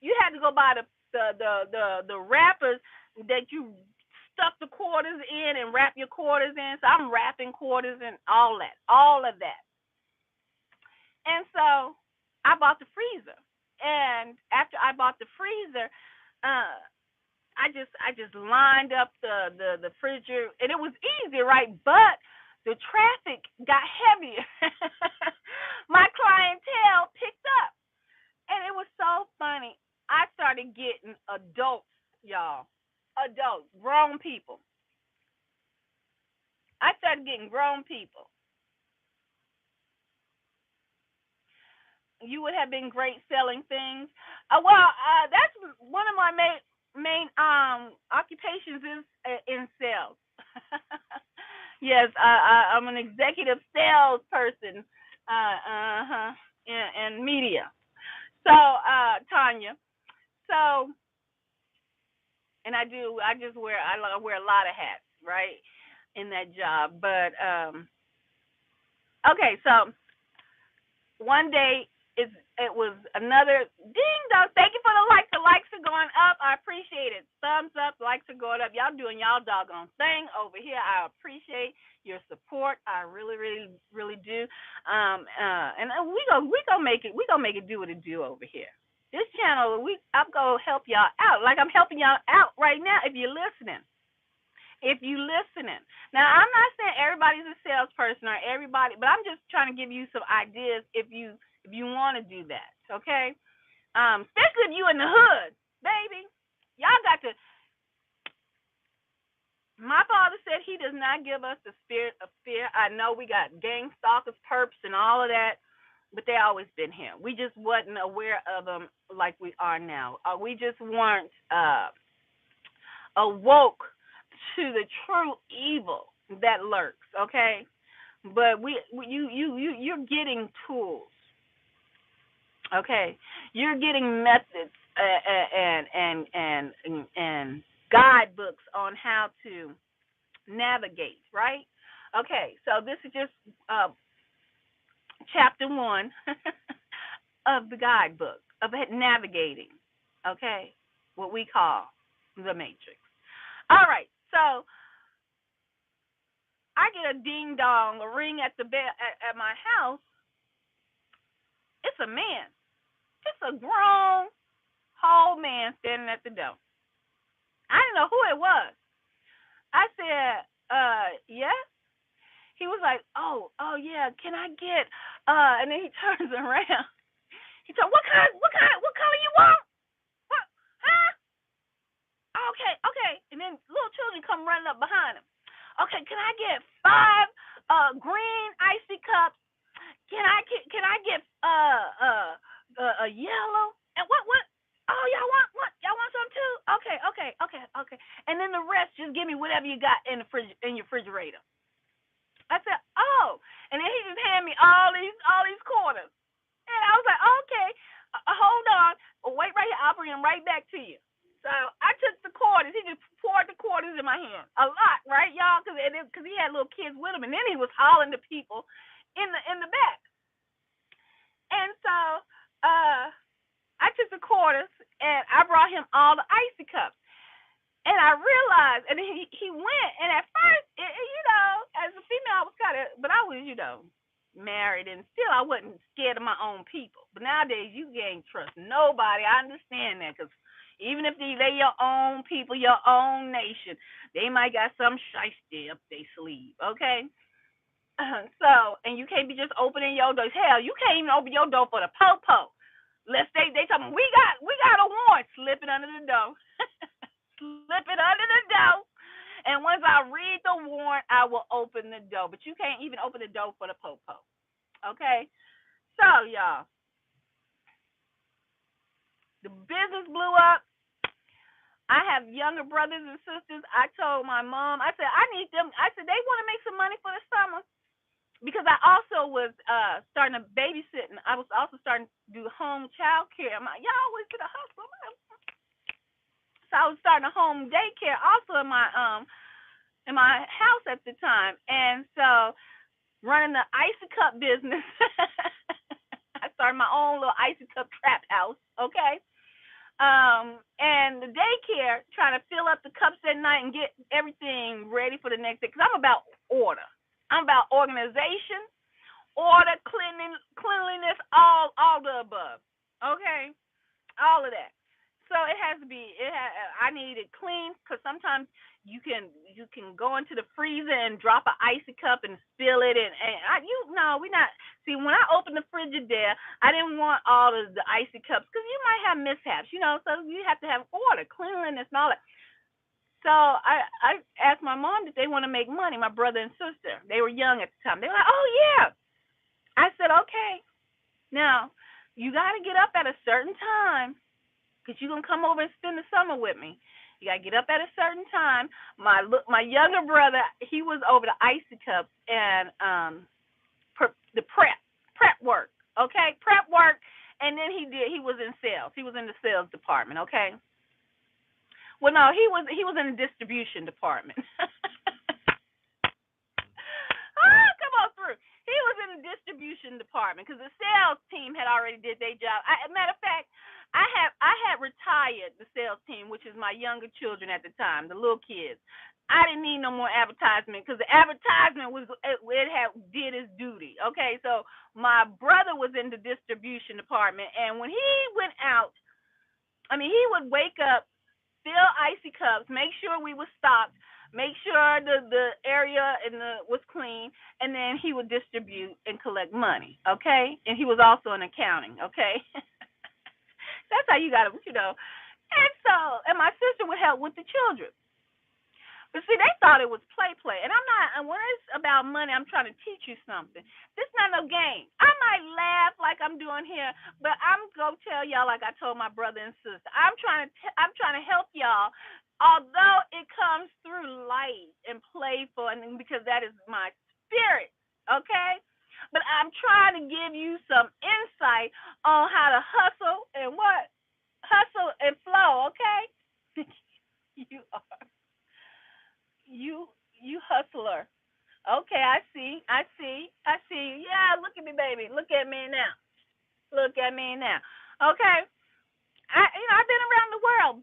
You had to go buy the wrappers that you stuff the quarters in and wrap your quarters in. So I'm wrapping quarters and all of that. And so I bought the freezer. And after I bought the freezer, uh, I just lined up the refrigerator, and it was easy, right? But the traffic got heavier. My clientele picked up, and it was so funny. I started getting adults, y'all, adults, grown people. I started getting grown people. You would have been great selling things. That's one of my main occupations is in sales. Yes, I'm an executive salesperson. Uh-huh. In media. So, Tanya. So, and I just wear a lot of hats, right, in that job. But okay, so one day it was another ding dong. Thank you for the like. The likes are going up. I appreciate it. Thumbs up, likes are going up. Y'all doing y'all doggone thing over here. I appreciate your support. I really, really, really do. And we gonna make it. We gonna make it do what it do over here. This channel, I'm gonna help y'all out. Like I'm helping y'all out right now. If you're listening. If you listening. Now, I'm not saying everybody's a salesperson or everybody, but I'm just trying to give you some ideas if you want to do that, okay? Especially if you in the hood, baby. Y'all got to. My father said he does not give us the spirit of fear. I know we got gang stalkers, perps, and all of that, but they always been here. We just wasn't aware of them like we are now. We just weren't awoke to the true evil that lurks. Okay, but you're getting tools. Okay, you're getting methods and guidebooks on how to navigate. Right. Okay, so this is just chapter one of the guidebook of navigating. Okay, what we call the matrix. All right, so I get a ding dong, a ring at the bell at my house. It's a man. It's a grown, tall man standing at the door. I didn't know who it was. I said, yes. He was like, oh yeah, can I get, and then he turns around. He told, what color you want? What? Huh? Okay, okay. And then little children come running up behind him. Okay, can I get 5 green icy cups? Can I get a yellow? And what? Oh, y'all want what? Y'all want some too? Okay. And then the rest, just give me whatever you got in the in your refrigerator. I said, oh, and then he just handed me all these quarters, and I was like, okay, hold on, wait right here, I'll bring them right back to you. So I took the quarters. He just poured the quarters in my hand, a lot, right, y'all? Because he had little kids with him, and then he was hollering to people in the back. And so I took the quarters and I brought him all the icy cups. And I realized, and he went, and at first, as a female, I was kind of, but I was, married, and still I wasn't scared of my own people. But nowadays, you can't trust nobody. I understand that, because even if they your own people, your own nation, they might got some shiesty up their sleeve, okay? So, and you can't be just opening your doors. Hell, you can't even open your door for the po-po. Let's say they tell me, we got a warrant. Slip it under the door. Slip it under the door. And once I read the warrant, I will open the door. But you can't even open the door for the po-po. Okay? So, y'all, the business blew up. I have younger brothers and sisters. I told my mom, I said, I need them. I said, they want to make some money for the summer. Because I also was starting to babysit, and I was also starting to do home child care. I'm like, y'all always get a hustle. So I was starting a home daycare also in my house at the time, and so running the icy cup business. I started my own little icy cup trap house. Okay. And the daycare, trying to fill up the cups at night and get everything ready for the next day. Because I'm about order. I'm about organization, order, cleanliness, all the above. Okay, all of that. So it has to be. I need it clean, because sometimes you can go into the freezer and drop an icy cup and spill it, and we not. See, when I opened the Frigidaire, I didn't want all of the icy cups, because you might have mishaps, So you have to have order, cleanliness, and all that. So I asked my mom, did they want to make money, my brother and sister. They were young at the time. They were like, oh, yeah. I said, okay. Now, you got to get up at a certain time, because you're going to come over and spend the summer with me. You got to get up at a certain time. My younger brother, he was over the icy cups and the prep work, okay? Prep work, and then he was in sales. He was in the sales department, okay? Well, no, he was in the distribution department. Come on through. He was in the distribution department, because the sales team had already did their job. Matter of fact, I had retired the sales team, which is my younger children at the time, the little kids. I didn't need no more advertisement, because the advertisement did its duty. Okay, so my brother was in the distribution department, and when he went out, he would wake up, fill icy cups, make sure we were stocked, make sure the area was clean, and then he would distribute and collect money, okay? And he was also in accounting, okay? That's how you got to. And my sister would help with the children. But see, they thought it was play. And I'm not, and when it's about money, I'm trying to teach you something. This is not no game. I might laugh like I'm doing here, but I'm going to tell y'all like I told my brother and sister. I'm trying to help y'all, although it comes through light and playful, and because that is my spirit, okay? But I'm trying to give you some insight on how to hustle and what? Hustle and flow, okay? You are. You hustler. Okay, I see. Yeah, look at me, baby. Look at me now. Okay. I've been around the world,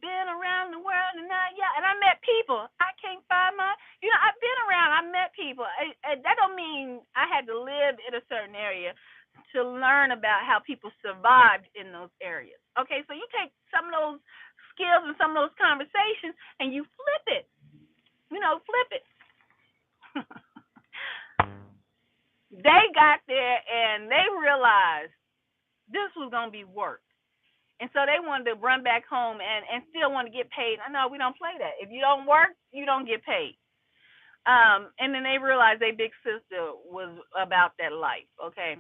and I met people. I can't find I've been around. I met people. That don't mean I had to live in a certain area to learn about how people survived in those areas. Okay, so you take some of those skills and some of those conversations and you flip it. Flip it. They got there and they realized This was going to be work. And so they wanted to run back home and still want to get paid. I know we don't play that. If you don't work, you don't get paid. And then they realized their big sister was about that life. Okay,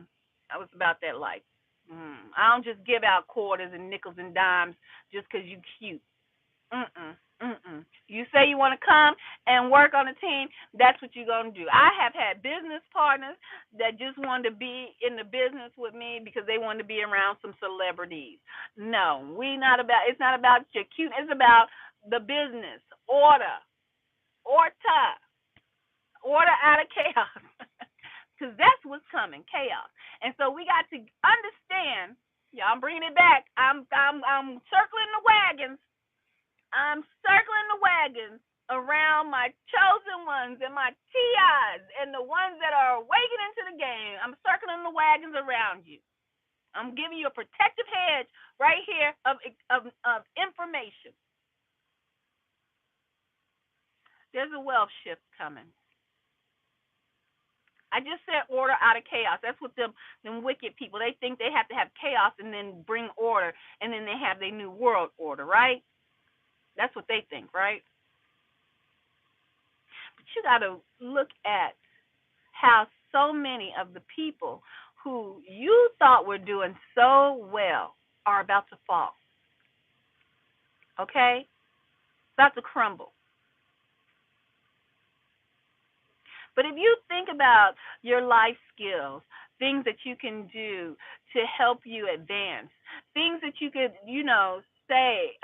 I was about that life. I don't just give out quarters and nickels and dimes just 'cause you cute. Mm-mm, mm-mm. You say you want to come and work on a team, that's what you're going to do. I have had business partners that just wanted to be in the business with me because they wanted to be around some celebrities. No, it's not about your cute. It's about the business. Order, order out of chaos. Because that's what's coming, chaos. And so we got to understand, yeah, I'm bringing it back. I'm circling the wagons. I'm circling the wagons around my chosen ones and my TIs and the ones that are waking into the game. I'm circling the wagons around you. I'm giving you a protective hedge right here of information. There's a wealth shift coming. I just said order out of chaos. That's what them wicked people, they think they have to have chaos and then bring order, and then they have their new world order, right? That's what they think, right? But you got to look at how so many of the people who you thought were doing so well are about to fall. Okay? About to crumble. But if you think about your life skills, things that you can do to help you advance, things that you could, say,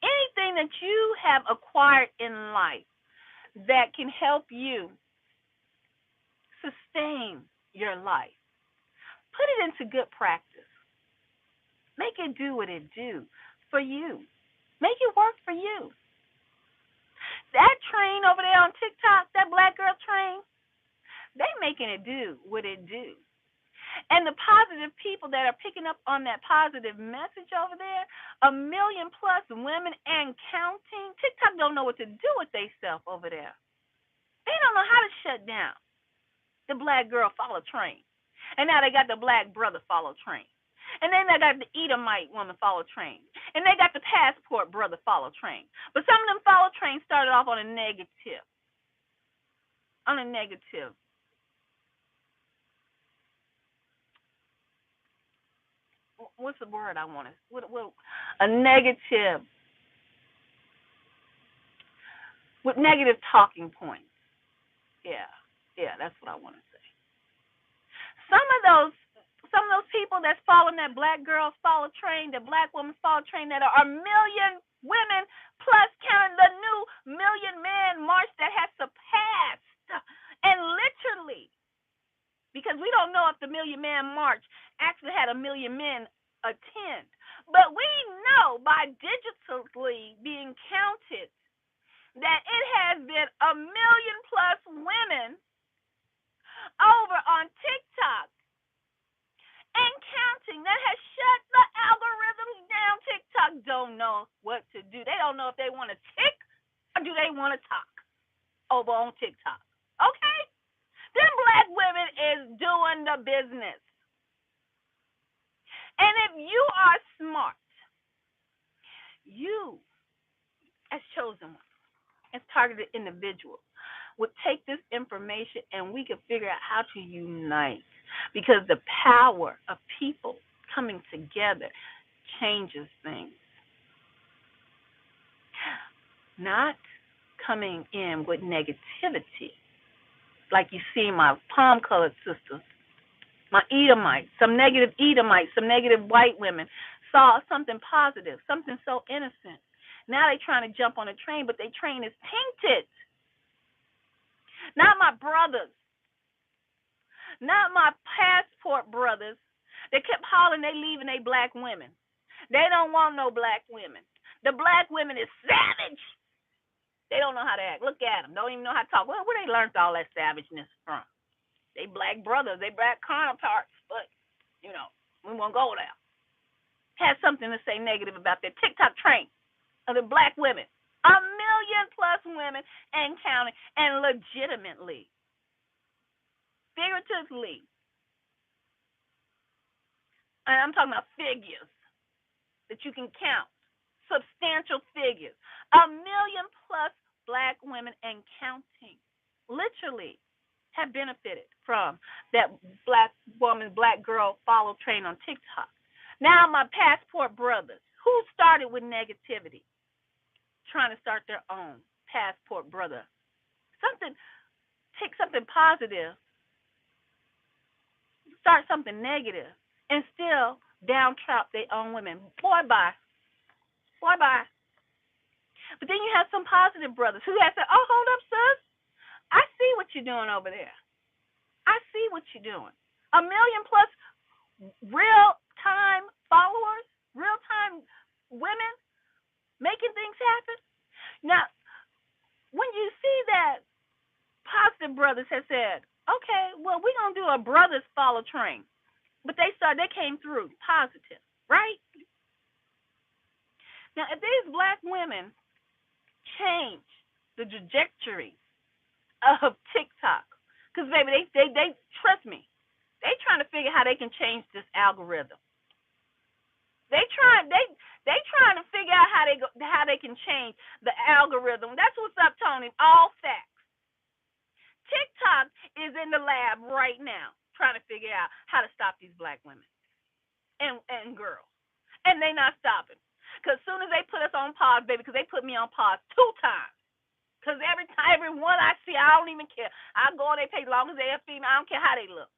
anything that you have acquired in life that can help you sustain your life, put it into good practice. Make it do what it do for you. Make it work for you. That train over there on TikTok, that black girl train, they making it do what it do. And the positive people that are picking up on that positive message over there, 1 million plus women and counting. TikTok don't know what to do with themselves over there. They don't know how to shut down the black girl follow train. And now they got the black brother follow train. And then they got the Edomite woman follow train. And they got the passport brother follow train. But some of them follow trains started off on a negative. On a negative. What's the word I want to? What? A negative. With negative talking points. Yeah, that's what I want to say. Some of those people that's following that black girls follow train, the black women's follow train, that are 1 million women plus counting the new 1 million man march that has surpassed. And literally, because we don't know if the 1 million man march actually had 1 million men attend, but we know by digitally being counted that it has been 1 million plus women over on TikTok and counting that has shut the algorithms down. TikTok don't know what to do. They don't know if they want to tick or do they want to talk over on TikTok. Okay? Them black women is doing the business. And if you are smart, you, as chosen one, as targeted individuals, would take this information and we could figure out how to unite, because the power of people coming together changes things. Not coming in with negativity, like you see my palm-colored sisters, my Edomites, some negative Edomites, some negative white women saw something positive, something so innocent. Now they're trying to jump on a train, but their train is tainted. Not my brothers, not my passport brothers that kept hollering they leaving they black women. They don't want no black women. The black women is savage. They don't know how to act. Look at them. Don't even know how to talk. Where they learned all that savageness from? They black brothers. They black counterparts. But, we won't go there. Had something to say negative about their TikTok train of the black women. 1 million plus women and counting, and legitimately. figuratively, and I'm talking about figures that you can count, substantial figures, 1 million plus black women and counting, literally have benefited from that black woman, black girl follow train on TikTok. Now my passport brothers, who started with negativity, trying to start their own passport brother, take something positive, start something negative, and still downtrap their own women. Boy, bye. Boy, bye. But then you have some positive brothers who have said, oh, hold up, sis. I see what you're doing over there. I see what you're doing. 1 million plus real time followers, real time women making things happen. Now, when you see that positive brothers have said, okay, well, we're going to do a brothers follow train. But they came through positive, right? Now, if these black women change the trajectory of TikTok, because baby, they trust me, they trying to figure how they can change this algorithm. They trying to figure out how they can change the algorithm. That's what's up, Tony. All facts. TikTok is in the lab right now trying to figure out how to stop these black women and girls, and they not stopping. Because as soon as they put us on pause, baby, because they put me on pause 2 times. Because every one I see, I don't even care. I go on their page, as long as they're a female, I don't care how they look,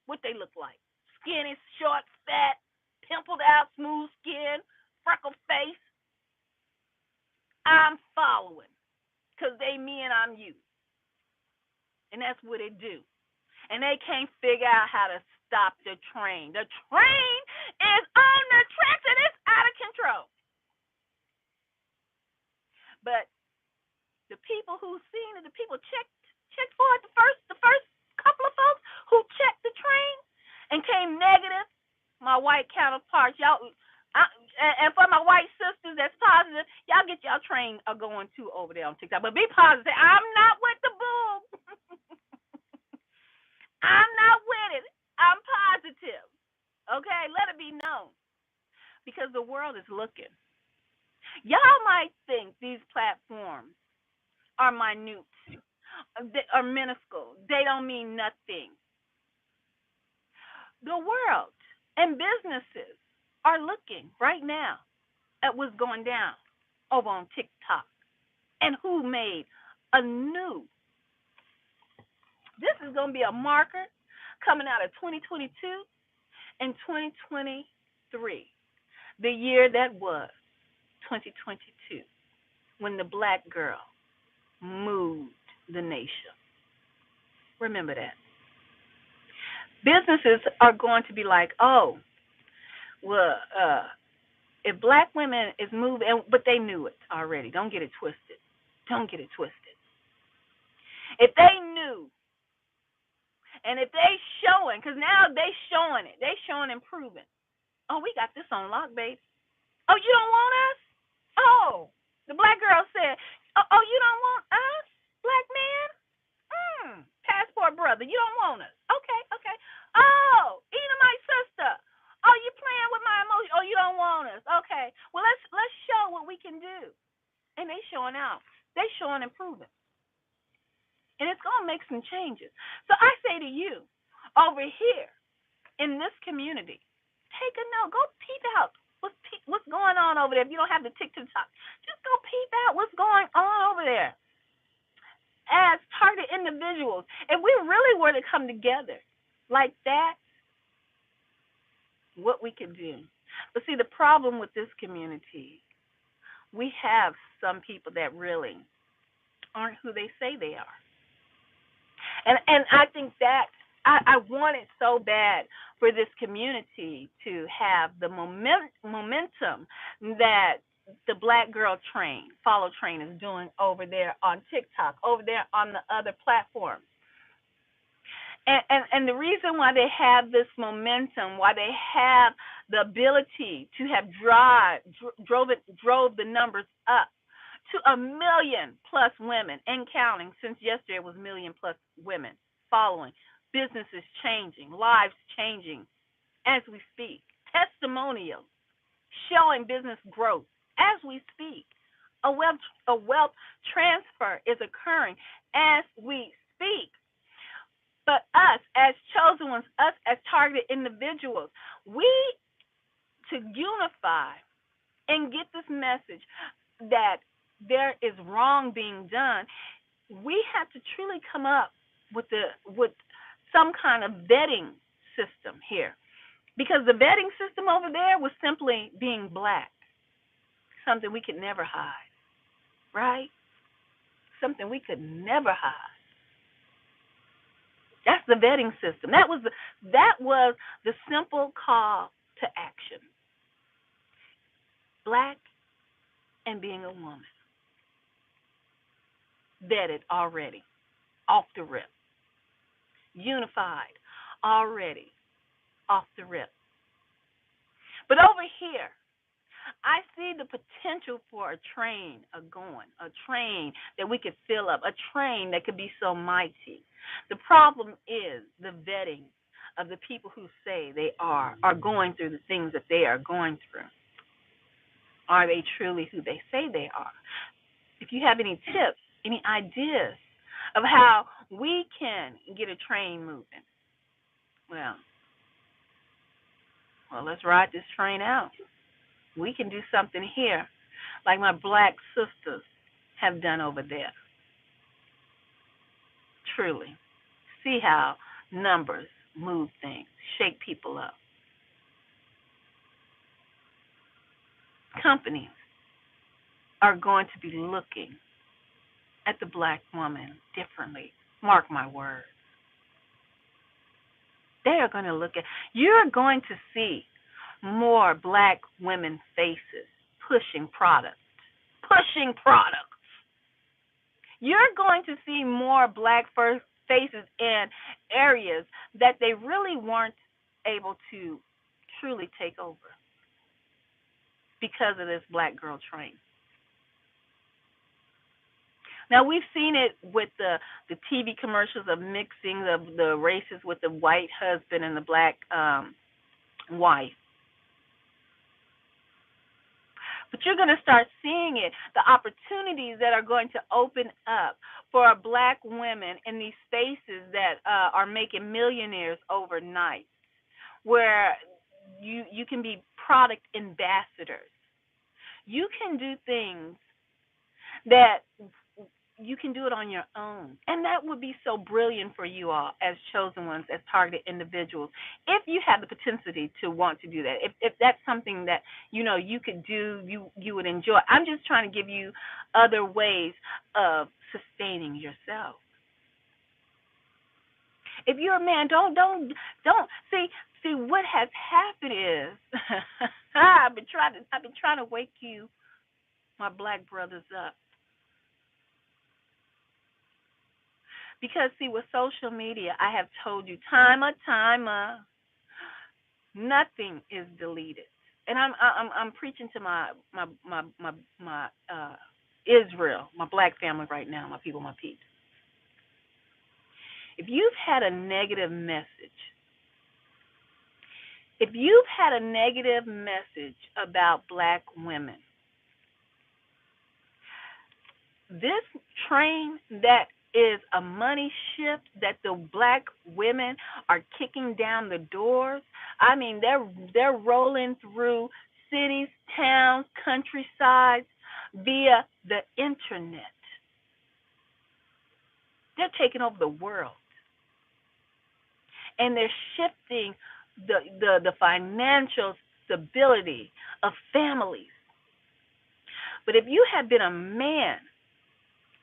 what they look like. Skinny, short, fat, pimpled out, smooth skin, freckled face. I'm following because they me and I'm you. And that's what they do. And they can't figure out how to stop the train. The train is on the tracks and it's out of control. But the people who seen it, the people checked for it, the first couple of folks who checked the train and came negative, my white counterparts, y'all, and for my white sisters that's positive, y'all get y'all train going too over there on TikTok. But be positive. I'm not with the bull. I'm not with it. I'm positive. Okay? Let it be known. Because the world is looking. Y'all might think these platforms are minute, are minuscule. They don't mean nothing. The world and businesses are looking right now at what's going down over on TikTok and who made a new. This is going to be a marker coming out of 2022 and 2023, the year that was 2022, when the black girl moved the nation. Remember that. Businesses are going to be like, oh, well, if black women is moving, but they knew it already. Don't get it twisted. Don't get it twisted. If they knew, and if they showing, because now they showing it. They showing and proving. Oh, we got this on lock, baby. Oh, you don't want us? Oh, the black girl said, oh, you don't want us, black man? Passport brother, you don't want us. Okay. Oh, Ina, my sister. Oh, you playing with my emotions. Oh, you don't want us. Okay. Well, let's show what we can do. And they showing out. They showing and proving. And it's going to make some changes. So I say to you, over here in this community, take a note. Go peep out what's going on over there. If you don't have the TikTok, just go peep out what's going on over there. As targeted individuals, if we really were to come together like that, what we could do. But see, the problem with this community, we have some people that really aren't who they say they are. And I think that I want it so bad for this community to have the momentum that the black girl train, follow train is doing over there on TikTok, over there on the other platforms. And the reason why they have this momentum, why they have the ability to have drove the numbers up to 1 million plus women and counting, since yesterday it was 1 million plus women following, businesses changing, lives changing as we speak. Testimonials showing business growth as we speak. A wealth transfer is occurring as we speak. But us as chosen ones, us as targeted individuals, we to unify and get this message that there is wrong being done, we have to truly come up with some kind of vetting system here. Because the vetting system over there was simply being black, something we could never hide, right? Something we could never hide. That's the vetting system. That was the simple call to action. Black and being a woman. Vetted already, off the rip. Unified already, off the rip. But over here, I see the potential for a train that we could fill up, a train that could be so mighty. The problem is the vetting of the people who say they are going through the things that they are going through. Are they truly who they say they are? If you have any tips, any ideas of how we can get a train moving, well, let's ride this train out. We can do something here, like my black sisters have done over there. Truly. See how numbers move things, shake people up. Companies are going to be looking at the black woman differently. Mark my words. They are going to look at, you're going to see more black women faces pushing products. Pushing products. You're going to see more black faces in areas that they really weren't able to truly take over because of this black girl train. Now, we've seen it with the TV commercials of mixing the races with the white husband and the black wife. But you're going to start seeing it, the opportunities that are going to open up for black women in these spaces that are making millionaires overnight, where you can be product ambassadors. You can do things that you can do it on your own. And that would be so brilliant for you all as chosen ones, as targeted individuals, if you have the propensity to want to do that. If that's something that, you could do, you would enjoy. I'm just trying to give you other ways of sustaining yourself. If you're a man, don't see what has happened is I've been trying to wake you, my black brothers, up. Because, see, with social media, I have told you time, nothing is deleted. And I'm preaching to my Israel, my black family right now, my people, my peeps. If you've had a negative message, about black women, this train that is a money ship that the black women are kicking down the doors. I mean, they're rolling through cities, towns, countrysides via the internet. They're taking over the world. And they're shifting the financial stability of families. But if you have been a man,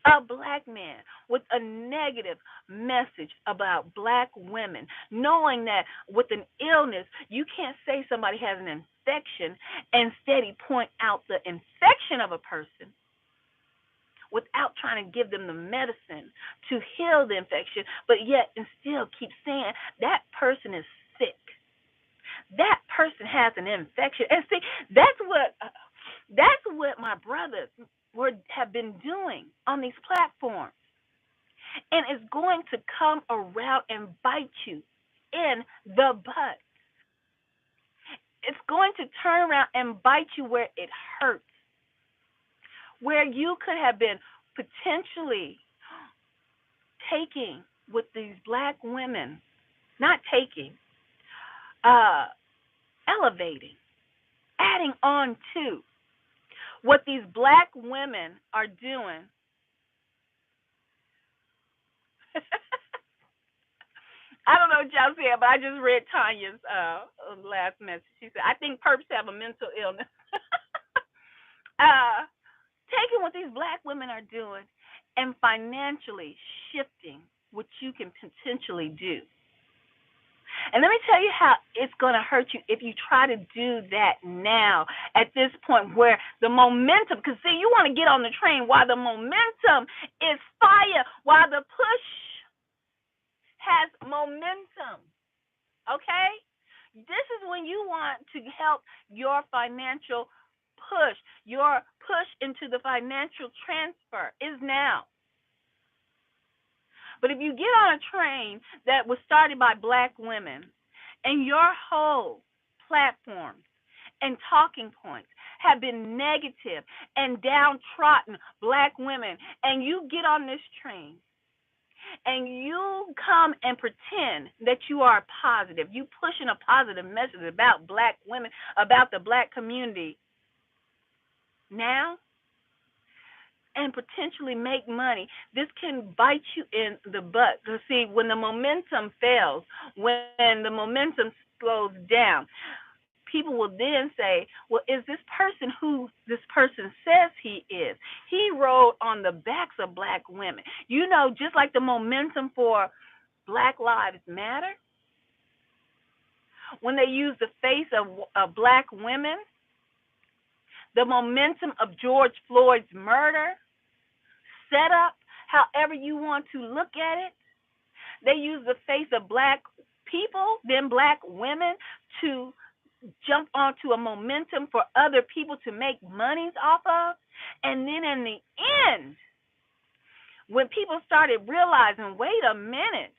a black man, with a negative message about black women, knowing that with an illness, you can't say somebody has an infection and steady point out the infection of a person without trying to give them the medicine to heal the infection, but yet and still keep saying that person is sick. That person has an infection. And see, that's what my brothers have been doing on these platforms. and it's going to come around and bite you in the butt. It's going to turn around and bite you where it hurts, where you could have been potentially taking with these black women, not taking, uh, elevating, adding on to what these black women are doing. I don't know what y'all said, but I just read Tanya's last message. She said, I think perps have a mental illness. uh, Taking what these black women are doing and financially shifting what you can potentially do. And let me tell you how it's going to hurt you if you try to do that now at this point where the momentum, because see, you want to get on the train while the momentum is fire, while the push has momentum. Okay? This is when you want to help your financial push, your push into the financial transfer is now. But if you get on a train that was started by black women and your whole platform and talking points have been negative and downtrodden black women, and you get on this train and you come and pretend that you are positive, you pushing a positive message about black women, about the black community now, and potentially make money, this can bite you in the butt. Because, see, when the momentum fails, when the momentum slows down, people will then say, well, is this person who this person says he is? He rode on the backs of black women. You know, just like the momentum for Black Lives Matter, when they use the face of black women, the momentum of George Floyd's murder, set up however you want to look at it. They use the face of black people, then black women, to jump onto a momentum for other people to make monies off of. And then in the end, when people started realizing, wait a minute,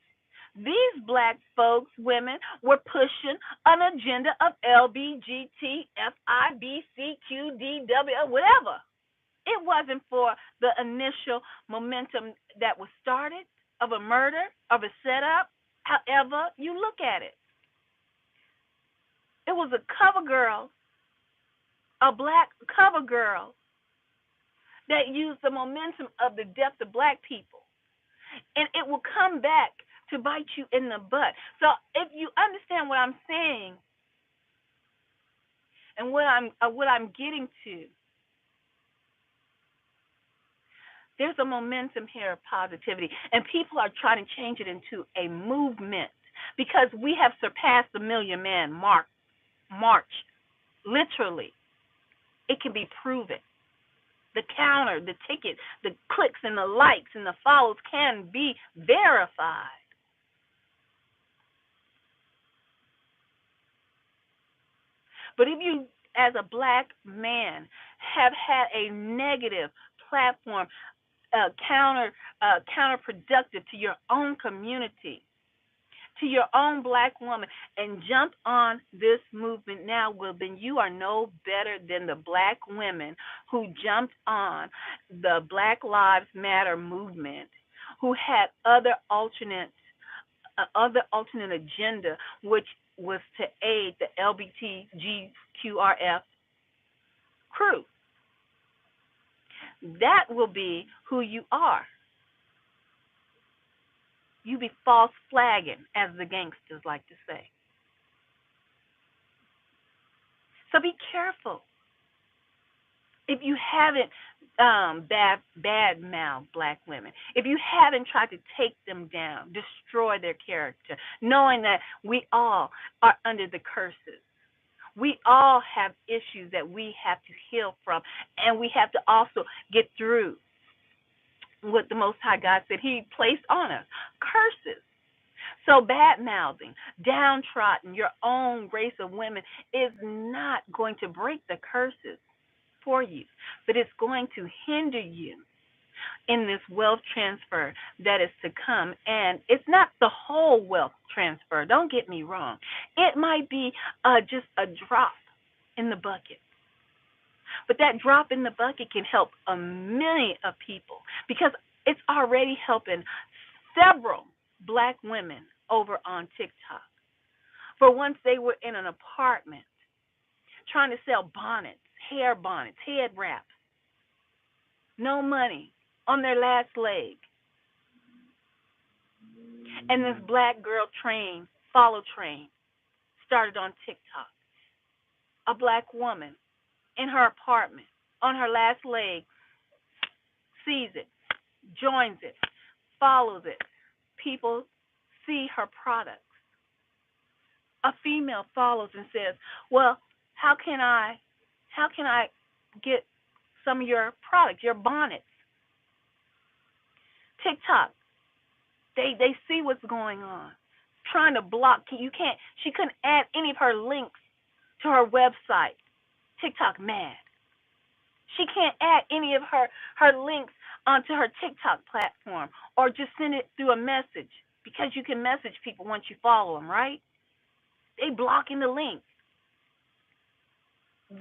these black folks, women, were pushing an agenda of LBGTFIBCQDW, whatever. It wasn't for the initial momentum that was started of a murder, of a setup, however you look at it. It was a cover girl, a black cover girl, that used the momentum of the death of black people. And it will come back to bite you in the butt. So if you understand what I'm saying and what I'm getting to, there's a momentum here of positivity, and people are trying to change it into a movement because we have surpassed the million man march. Literally, it can be proven. The counter, the ticket, the clicks and the likes and the follows can be verified. But if you, as a black man, have had a negative platform, counterproductive to your own community, to your own black woman, and jump on this movement now, well, then you are no better than the black women who jumped on the Black Lives Matter movement, who had other alternate agenda, which was to aid the LBTGQRF crew. That will be who you are. You be false flagging, as the gangsters like to say. So be careful. If you haven't bad mouth black women, if you haven't tried to take them down, destroy their character, knowing that we all are under the curses. We all have issues that we have to heal from, and we have to also get through what the Most High God said He placed on us, curses. So bad mouthing, downtrodden, your own race of women is not going to break the curses for you, but it's going to hinder you in this wealth transfer that is to come. And it's not the whole wealth transfer. Don't get me wrong. It might be just a drop in the bucket. But that drop in the bucket can help a many of people because it's already helping several black women over on TikTok. For once they were in an apartment trying to sell bonnets, head wraps, no money, on their last leg. And this black girl train, follow train, started on TikTok. A black woman in her apartment, on her last leg, sees it, joins it, follows it. People see her products. A female follows and says, "Well, how can I get some of your products, your bonnets?" TikTok, they see what's going on. Trying to block, you can't, she couldn't add any of her links to her website. TikTok mad. She can't add any of her links onto her TikTok platform or just send it through a message because you can message people once you follow them, right? They blocking the link.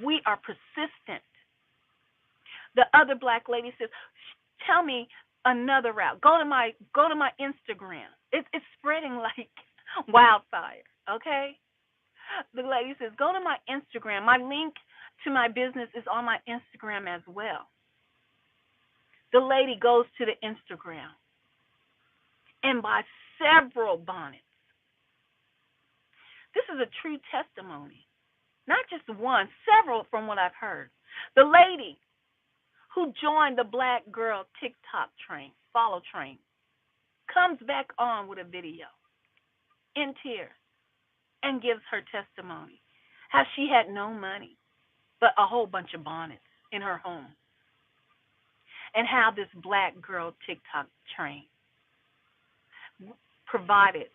We are persistent. The other black lady says, "Tell me another route. Go to my Instagram. It's spreading like wildfire." Okay. The lady says, "Go to my Instagram. My link to my business is on my Instagram as well." The lady goes to the Instagram and buys several bonnets. This is a true testimony. Not just one, several from what I've heard. The lady who joined the black girl TikTok train, follow train, comes back on with a video in tears and gives her testimony how she had no money but a whole bunch of bonnets in her home, and how this black girl TikTok train provided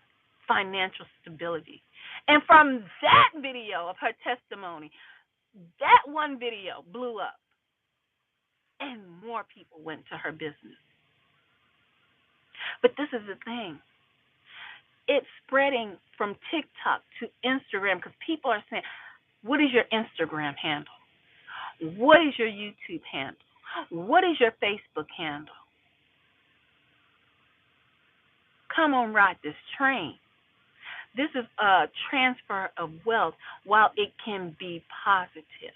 financial stability. And from that video of her testimony, that one video blew up, and more people went to her business. But this is the thing. It's spreading from TikTok to Instagram because people are saying, "What is your Instagram handle? What is your YouTube handle? What is your Facebook handle?" Come on, ride this train. This is a transfer of wealth while it can be positive.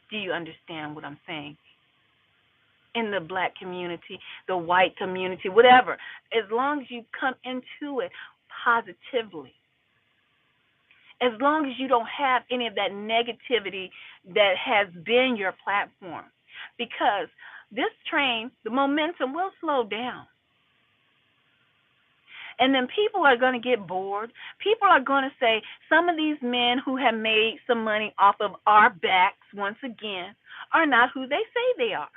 Do you understand what I'm saying? In the black community, the white community, whatever, as long as you come into it positively, as long as you don't have any of that negativity that has been your platform, because this train, the momentum will slow down. And then people are going to get bored. People are going to say, some of these men who have made some money off of our backs, once again, are not who they say they are.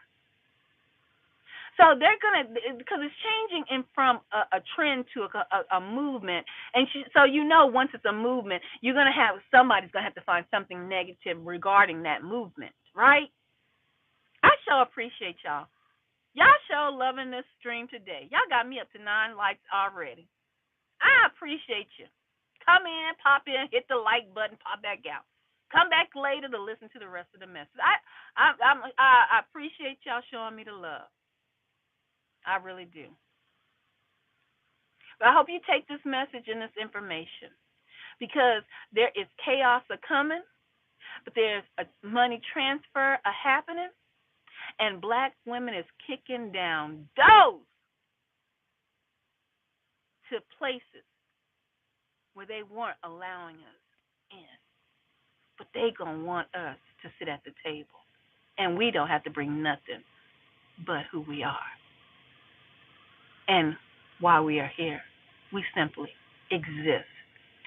So they're going to, because it's changing from a trend to a movement. And so once it's a movement, you're going to have, somebody's going to have to find something negative regarding that movement, right? I sure appreciate y'all. Y'all sure loving this stream today. Y'all got me up to 9 likes already. I appreciate you. Come in, pop in, hit the like button, pop back out. Come back later to listen to the rest of the message. I appreciate y'all showing me the love. I really do. But I hope you take this message and this information, because there is chaos a coming, but there's a money transfer a happening, and black women is kicking down doors to places where they weren't allowing us in. But they going to want us to sit at the table. And we don't have to bring nothing but who we are. And while we are here, we simply exist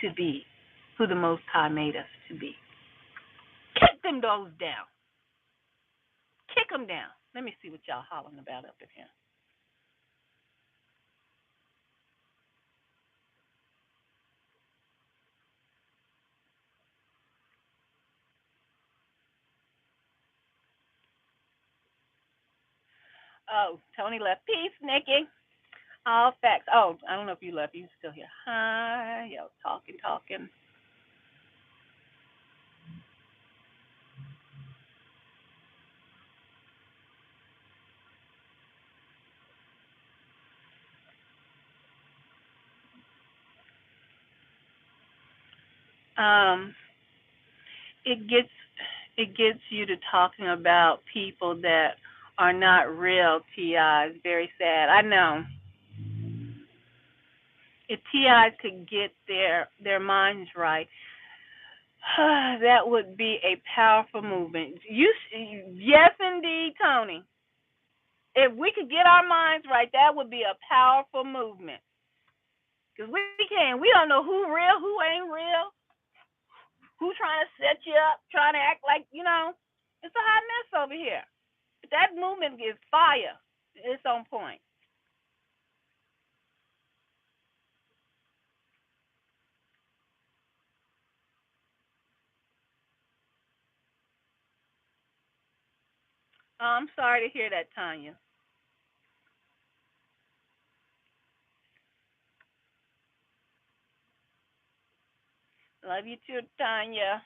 to be who the Most High made us to be. Kick them doors down. Kick them down. Let me see what y'all hollering about up in here. Oh, Tony left. Peace, Nikki. All facts. Oh, I don't know if you left. You still here? Hi, yo, talking. Um, it gets you to talking about people that are not real. Ti is very sad. I know. If TIs could get their minds right, that would be a powerful movement. Yes, indeed, Tony. If we could get our minds right, that would be a powerful movement. Because we don't know who real, who ain't real, who trying to set you up, trying to act like, it's a hot mess over here. But that movement is fire. It's on point. Oh, I'm sorry to hear that, Tanya. Love you too, Tanya.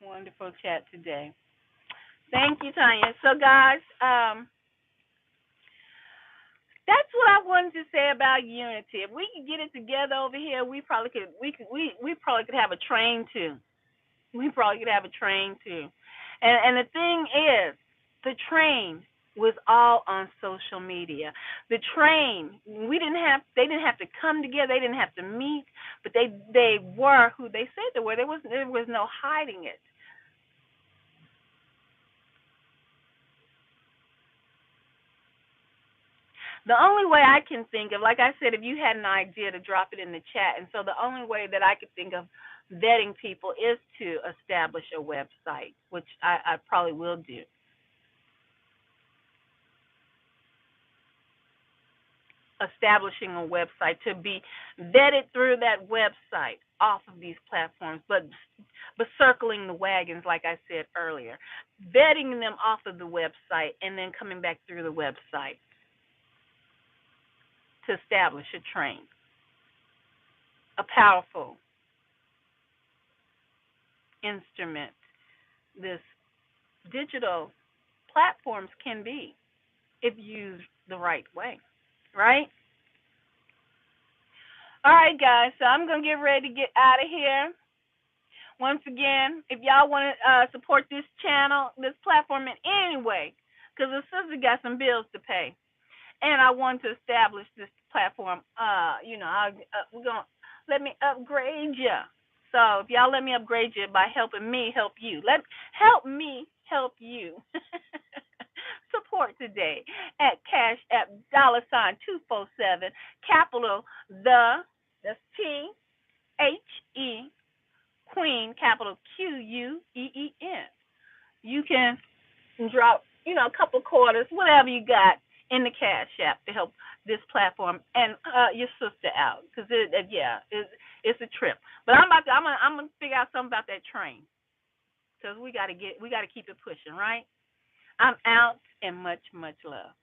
Wonderful chat today. Thank you, Tanya. So, guys, that's what I wanted to say about unity. If we could get it together over here, we probably could. We probably could have a train too. We probably could have a train too. And the thing is, the train was all on social media. The train, they didn't have to come together, they didn't have to meet, but they were who they said they were. There was no hiding it. The only way I can think of, like I said, if you had an idea to drop it in the chat, and so the only way that I could think of vetting people is to establish a website, which I probably will do. Establishing a website to be vetted through that website off of these platforms, but circling the wagons, like I said earlier, vetting them off of the website and then coming back through the website to establish a train, a powerful instrument this digital platforms can be if used the right way, right? All right, guys, so I'm going to get ready to get out of here. Once again, if y'all want to support this channel, this platform in any way, because the sister got some bills to pay, and I want to establish this platform, we're going to let me upgrade you. So if y'all let me upgrade you by helping me help you, help me help you. Support today at Cash App $247 capital that's THE Queen capital QUEEN. You can drop a couple quarters, whatever you got in the Cash App to help this platform and your sister out because it's a trip. But I'm gonna figure out something about that train because we gotta keep it pushing, right? I'm out and much love.